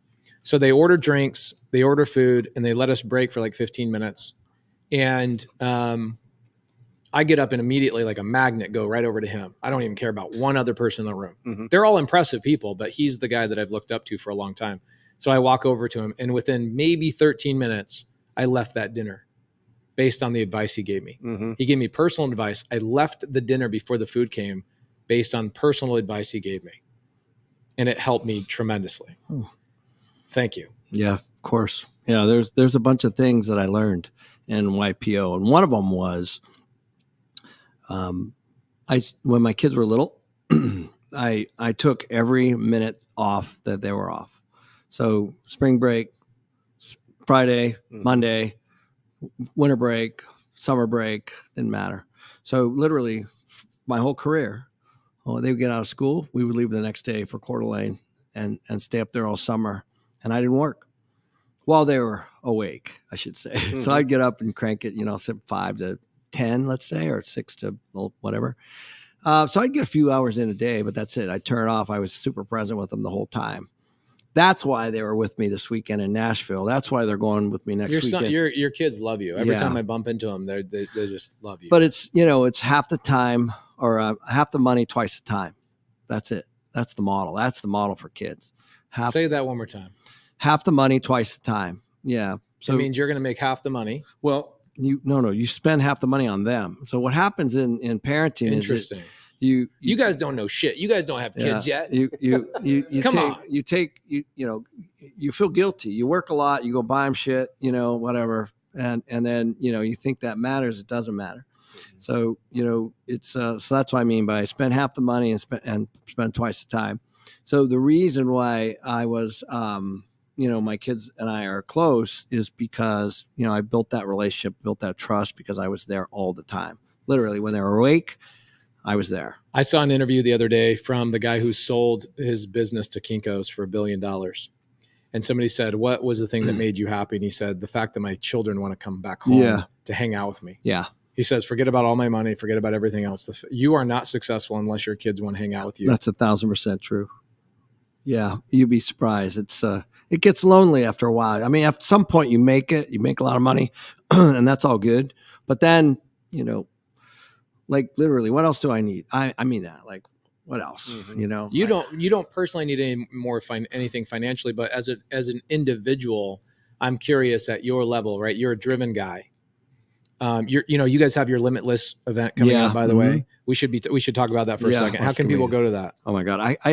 So they order drinks, they order food, and they let us break for like 15 minutes. And I get up and immediately, like a magnet, go right over to him. I don't even care about one other person in the room. Mm-hmm. They're all impressive people, but he's the guy that I've looked up to for a long time. So I walk over to him, and within maybe 13 minutes, I left that dinner based on the advice he gave me. Mm-hmm. He gave me personal advice. I left the dinner before the food came based on personal advice he gave me. And it helped me tremendously. Thank you. Yeah, of course. Yeah, there's a bunch of things that I learned in YPO, and one of them was, when my kids were little, I took every minute off that they were off. So spring break, Friday, Monday, winter break, summer break, didn't matter. So literally my whole career, they would get out of school. We would leave the next day for Coeur d'Alene and stay up there all summer. And I didn't work while they were awake, I should say. Mm-hmm. So I'd get up and crank it, 5 to 10, let's say, or 6 to whatever. So I'd get a few hours in a day, but that's it. I'd turn it off. I was super present with them the whole time. That's why they were with me this weekend in Nashville. That's why they're going with me next weekend. Your kids love you. Every time I bump into them, they just love you. But it's half the time or half the money, twice the time. That's it. That's the model. That's the model for kids. Say that one more time. Half the money, twice the time. Yeah. So it means you're going to make half the money. Well, you spend half the money on them. So what happens in parenting Interesting. is you guys don't know shit. You guys don't have kids yet. You Come on. You feel guilty. You work a lot. You go buy them shit, whatever. And then, you think that matters. It doesn't matter. So, it's, so that's what I mean by spend half the money and spend twice the time. So the reason why I was, my kids and I are close is because, I built that relationship, built that trust because I was there all the time. Literally when they were awake, I was there. I saw an interview the other day from the guy who sold his business to Kinko's for $1 billion. And somebody said, what was the thing that made you happy? And he said, the fact that my children want to come back home to hang out with me. Yeah. He says, forget about all my money. Forget about everything else. You are not successful unless your kids want to hang out with you. That's 1,000% true. Yeah. You'd be surprised. It gets lonely after a while. I mean, at some point you make a lot of money and that's all good. But then, like literally, what else do I need? I mean that. Like, what else? Mm-hmm. You don't personally need any more anything financially, but as an individual, I'm curious at your level, right? You're a driven guy. You guys have your Limitless event coming up, by the way. We should talk about that for a second. How can people go to that? Oh my God. I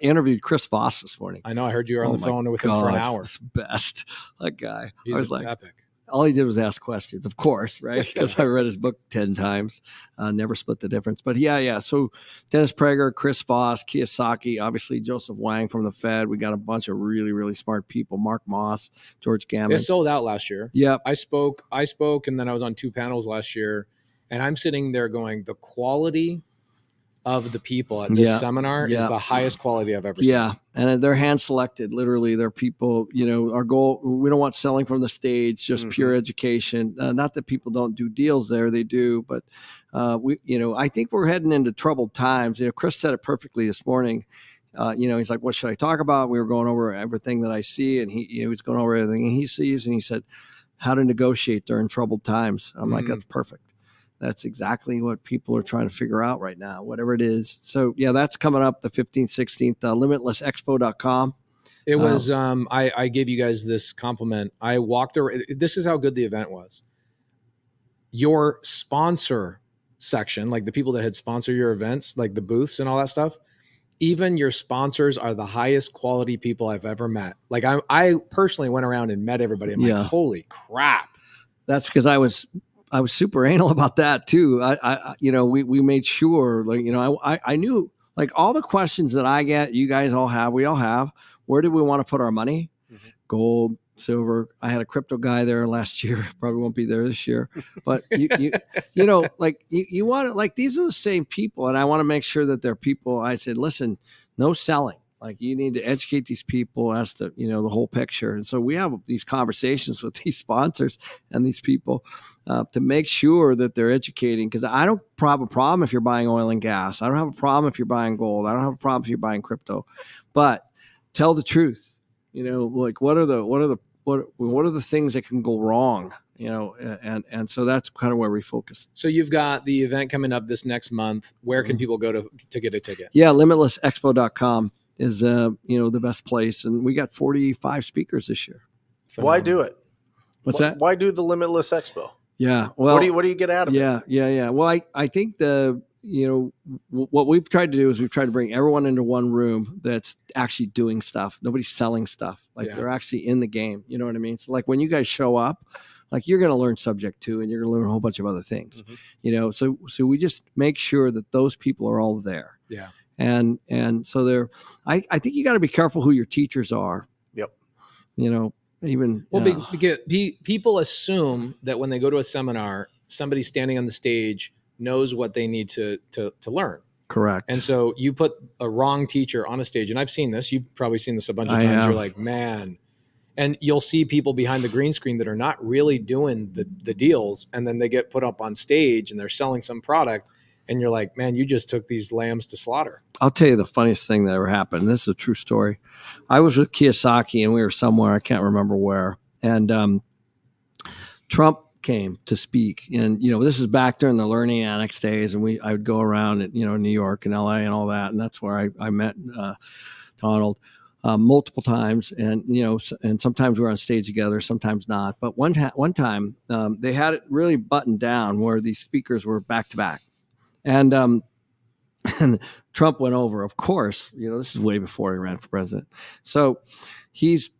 interviewed Chris Voss this morning. I know. I heard you were on the phone with him for an hour. He's best. That guy. He's I was like, epic. All he did was ask questions, of course, right? Because I read his book 10 times, never split the difference. But yeah. So Dennis Prager, Chris Voss, Kiyosaki, obviously Joseph Wang from the Fed. We got a bunch of really, really smart people. Mark Moss, George Gammon. It sold out last year. Yeah. I spoke, and then I was on 2 panels last year. And I'm sitting there going, the quality of the people at this seminar is the highest quality I've ever seen. Yeah. And they're hand selected. Literally, they're people, our goal, we don't want selling from the stage, just pure education. Not that people don't do deals there, they do, but I think we're heading into troubled times. Chris said it perfectly this morning. He's like, what should I talk about? We were going over everything that I see, and he was going over everything he sees, and he said, how to negotiate during troubled times. I'm like, that's perfect. That's exactly what people are trying to figure out right now, whatever it is. So, yeah, that's coming up the 15th, 16th, limitlessexpo.com. It was, I gave you guys this compliment. I walked around. This is how good the event was. Your sponsor section, like the people that had sponsored your events, like the booths and all that stuff, even your sponsors are the highest quality people I've ever met. Like I personally went around and met everybody. I'm like, holy crap. That's because I was super anal about that too. We made sure, I knew like all the questions that I get, you guys all have, we all have. Where do we want to put our money? Gold, silver. I had a crypto guy there last year. Probably won't be there this year. But you want to, like, these are the same people, and I want to make sure that they're people. I said, listen, no selling. Like, you need to educate these people as to, the whole picture. And so we have these conversations with these sponsors and these people to make sure that they're educating. Because I don't have a problem if you're buying oil and gas. I don't have a problem if you're buying gold. I don't have a problem if you're buying crypto. But tell the truth. Like what are the things that can go wrong? And so that's kind of where we focus. So you've got the event coming up this next month. Where can people go to get a ticket? Yeah, limitlessexpo.com is the best place, and we got 45 speakers this year. Phenomenal. Why do it? What's that? Why do the Limitless Expo? Yeah. Well, what do you get out of it? Yeah. Well, I think the what we've tried to do is we've tried to bring everyone into one room that's actually doing stuff. Nobody's selling stuff. Like they're actually in the game. You know what I mean? So like when you guys show up, like you're going to learn subject to, and you're going to learn a whole bunch of other things, so we just make sure that those people are all there. Yeah. And so I think you got to be careful who your teachers are. Yep. Because people assume that when they go to a seminar, somebody standing on the stage knows what they need to learn. Correct. And so you put a wrong teacher on a stage, and I've seen this. You've probably seen this a bunch of times. You're like, man. And you'll see people behind the green screen that are not really doing the deals, and then they get put up on stage and they're selling some product, and you're like, man, you just took these lambs to slaughter. I'll tell you the funniest thing that ever happened. This is a true story. I was with Kiyosaki, and we were somewhere, I can't remember where, and Trump came to speak. And, this is back during the Learning Annex days, and I would go around at, New York and LA and all that, and that's where I met Donald. Multiple times, and and sometimes we're on stage together, sometimes not. But one time, they had it really buttoned down where these speakers were back to back, and Trump went over. Of course, this is way before he ran for president, so he's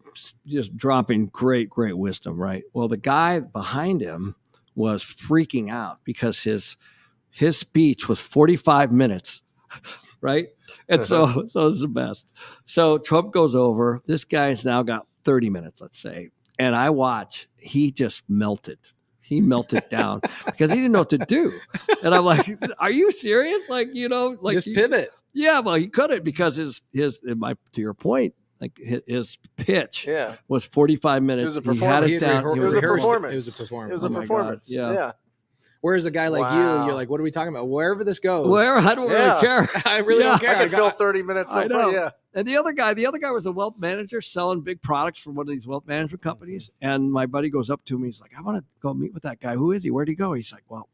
just dropping great wisdom, right? Well, the guy behind him was freaking out because his speech was 45 minutes. Right. And so it's the best. So Trump goes over. This guy's now got 30 minutes, let's say. And I watch, he just melted. He melted down because he didn't know what to do. And I'm like, are you serious? Just pivot. Yeah, well, he couldn't because to your point, like his pitch was 45 minutes. It was a performance. He had it down. It was a performance. It was a performance. It was a performance. Yeah. Whereas a guy like you, you're like, what are we talking about? Wherever this goes. I don't really care. I really don't care. I could fill 30 minutes. I know. And the other guy was a wealth manager selling big products for one of these wealth management companies. And my buddy goes up to me. He's like, I want to go meet with that guy. Who is he? Where'd he go? He's like, well,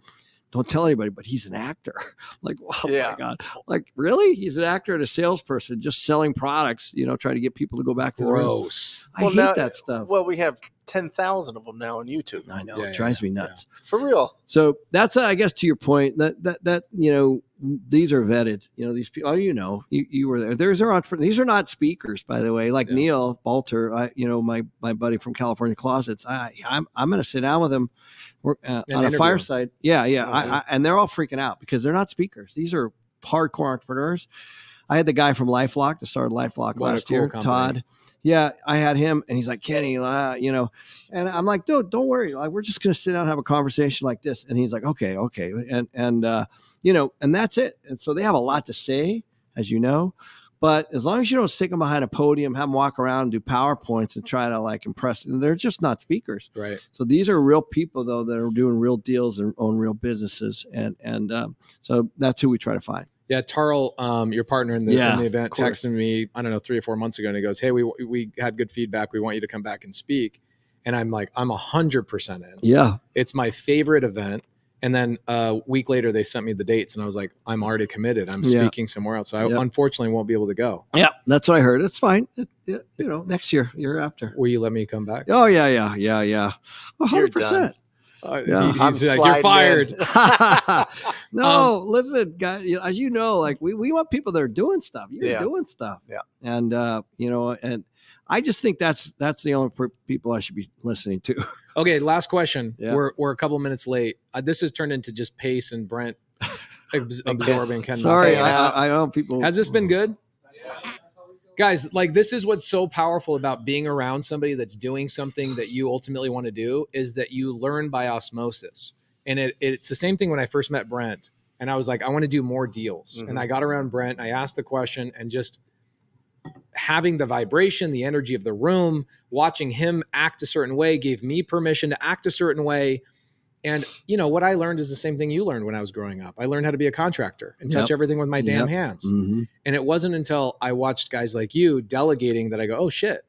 don't tell anybody, but he's an actor. Like, oh my God. Like, really? He's an actor and a salesperson just selling products, trying to get people to go back to the room. I hate that stuff. Well, we have 10,000 of them now on YouTube. I know. It drives me nuts. Yeah. For real. So that's, I guess, to your point that these are vetted, these people, you were there. These are not speakers, by the way, like Neil Balter, my buddy from California Closets. I'm going to sit down with him on a fireside. Yeah. And they're all freaking out because they're not speakers. These are hardcore entrepreneurs. I had the guy from LifeLock that started LifeLock last year, company. Todd. Yeah, I had him, and he's like, Kenny, and I'm like, dude, don't worry. Like, we're just going to sit down and have a conversation like this. And he's like, okay. And that's it. And so they have a lot to say, as you know, but as long as you don't stick them behind a podium, have them walk around and do PowerPoints and try to like impress them, they're just not speakers. Right. So these are real people though, that are doing real deals and own real businesses. And so that's who we try to find. Yeah, Tarl, your partner in the event, texted me, I don't know, 3 or 4 months ago, and he goes, hey, we had good feedback. We want you to come back and speak. And I'm like, I'm 100% in. Yeah. It's my favorite event. And then a week later, they sent me the dates, and I was like, I'm already committed. I'm speaking somewhere else. So I unfortunately won't be able to go. Yeah, that's what I heard. It's fine. Next year after. Will you let me come back? Oh, yeah. 100%. He's like, you're fired. No, listen, guys, as you know, like we want people that are doing stuff. You're doing stuff. Yeah. And, and I just think that's the only people I should be listening to. Okay. Last question. Yeah. We're a couple minutes late. This has turned into just Pace and Brent absorbing. Sorry. I know people. Has this been good? Guys, like this is what's so powerful about being around somebody that's doing something that you ultimately want to do is that you learn by osmosis. And it's the same thing when I first met Brent and I was like, I want to do more deals. Mm-hmm. And I got around Brent and I asked the question and just having the vibration, the energy of the room, watching him act a certain way gave me permission to act a certain way. And what I learned is the same thing you learned when I was growing up. I learned how to be a contractor and touch everything with my damn hands. Mm-hmm. And it wasn't until I watched guys like you delegating that I go, oh shit,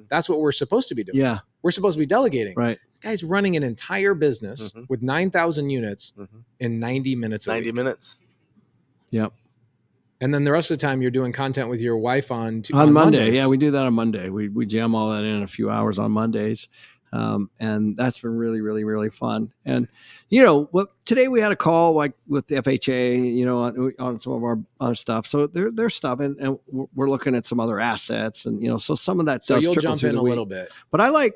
that's what we're supposed to be doing. Yeah. We're supposed to be delegating. Right. Guys running an entire business with 9,000 units in 90 minutes. 90 minutes. Yep. And then the rest of the time you're doing content with your wife on Monday. Yeah, we do that on Monday. We jam all that in a few hours on Mondays. And that's been really, really, really fun. And, today we had a call like with the FHA, on some of our other stuff. So there's stuff and we're looking at some other assets and, so some of that. So you'll jump in a little bit. But I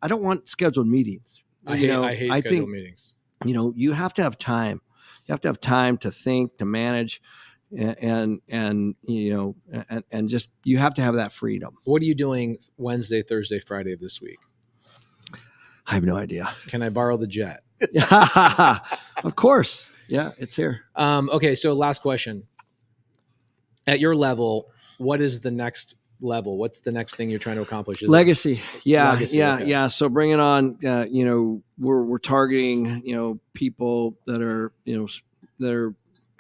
don't want scheduled meetings. I hate scheduled meetings. You have to have time. You have to have time to think, to manage, and just you have to have that freedom. What are you doing Wednesday, Thursday, Friday of this week? I have no idea. Can I borrow the jet? Of course. Yeah, it's here. Okay, so last question. At your level, what is the next level? What's the next thing you're trying to accomplish? Legacy. Yeah. Legacy, yeah. okay. Yeah. So bringing on, we're targeting, people that are, they're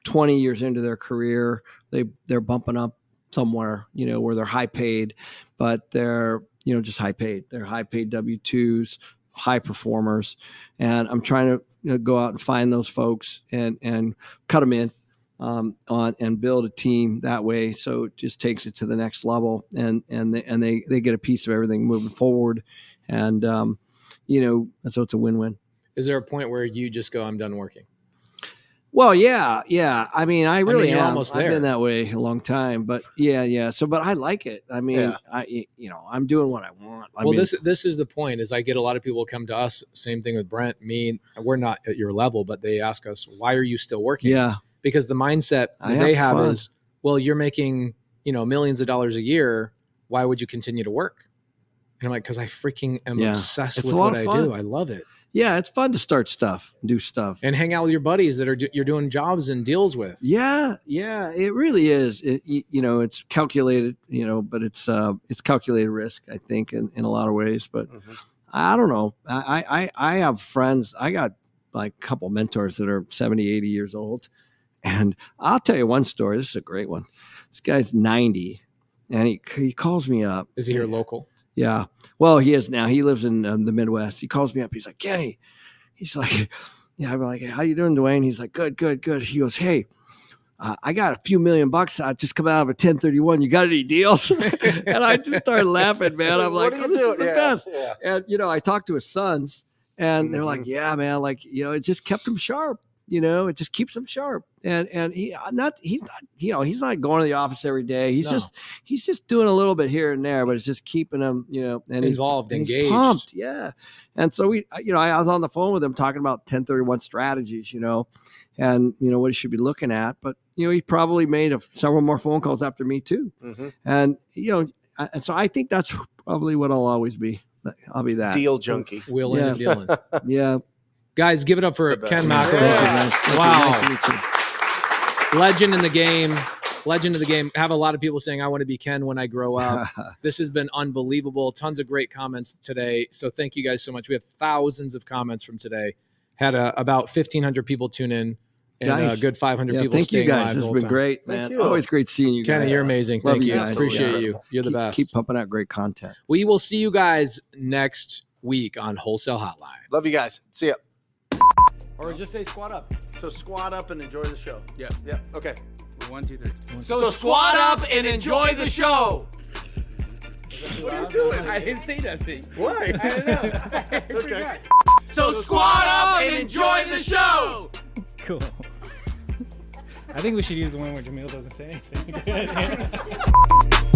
20 years into their career. They're bumping up somewhere, where they're high paid, but they're, just high paid. They're high paid W-2s, high performers. And I'm trying to go out and find those folks and cut them in. And build a team that way, so it just takes it to the next level, and they get a piece of everything moving forward, and so it's a win-win. Is there a point where you just go, I'm done working? Well, yeah. I mean, I really you're am. almost there. I've been that way a long time, but yeah. So, but I like it. I mean, I'm doing what I want. This is the point. Is I get a lot of people come to us. Same thing with Brent. We're not at your level, but they ask us, why are you still working? Yeah. Because the mindset that they have is, well, you're making, millions of dollars a year. Why would you continue to work? And I'm like, because I freaking am obsessed with what I do. I love it. Yeah, it's fun to start stuff, do stuff, and hang out with your buddies that you're doing jobs and deals with. Yeah, it really is. It's calculated, but it's calculated risk, I think, in a lot of ways. But I don't know. I have friends. I got like a couple mentors that are 70, 80 years old. And I'll tell you one story. This is a great one. This guy's 90, and he calls me up. Is he here local? Yeah. Well, he is now. He lives in the Midwest. He calls me up. He's like, Kenny. He's like, I'm like, how you doing, Dwayne? He's like, good. He goes, hey, I got a few $1,000,000. I just come out of a 1031. You got any deals? And I just started laughing, man. I'm like, this is the best. Yeah. And, I talked to his sons, and they're like, yeah, man. Like, it just kept him sharp. It just keeps him sharp, and he's not going to the office every day. He's just doing a little bit here and there, but it's just keeping him, and involved, engaged, he's pumped, yeah. And so I was on the phone with him talking about 1031 strategies, and what he should be looking at. But he probably made several more phone calls after me too, and and so I think that's probably what I'll always be. I'll be that deal junkie, wheeling and dealing, yeah. Guys, give it up for Ken McElroy. Yeah. Wow. Nice to meet you. Legend in the game. Have a lot of people saying, I want to be Ken when I grow up. This has been unbelievable. Tons of great comments today. So thank you guys so much. We have thousands of comments from today. Had about 1,500 people tune in and a good 500 people thank staying you guys. live. This has been great, man. Always great seeing you guys. Kenny, you're amazing. Love Thank you. guys. Appreciate you. You're the best. Keep pumping out great content. We will see you guys next week on Wholesale Hotline. Love you guys. See ya. Or just say squat up. So squat up and enjoy the show. Yeah. Okay. 1, 2, 3. So squat up and enjoy the show. What are you doing? I didn't say that thing. Why? I don't know. Okay. So squat up and enjoy the show. Cool. I think we should use the one where Jamil doesn't say anything.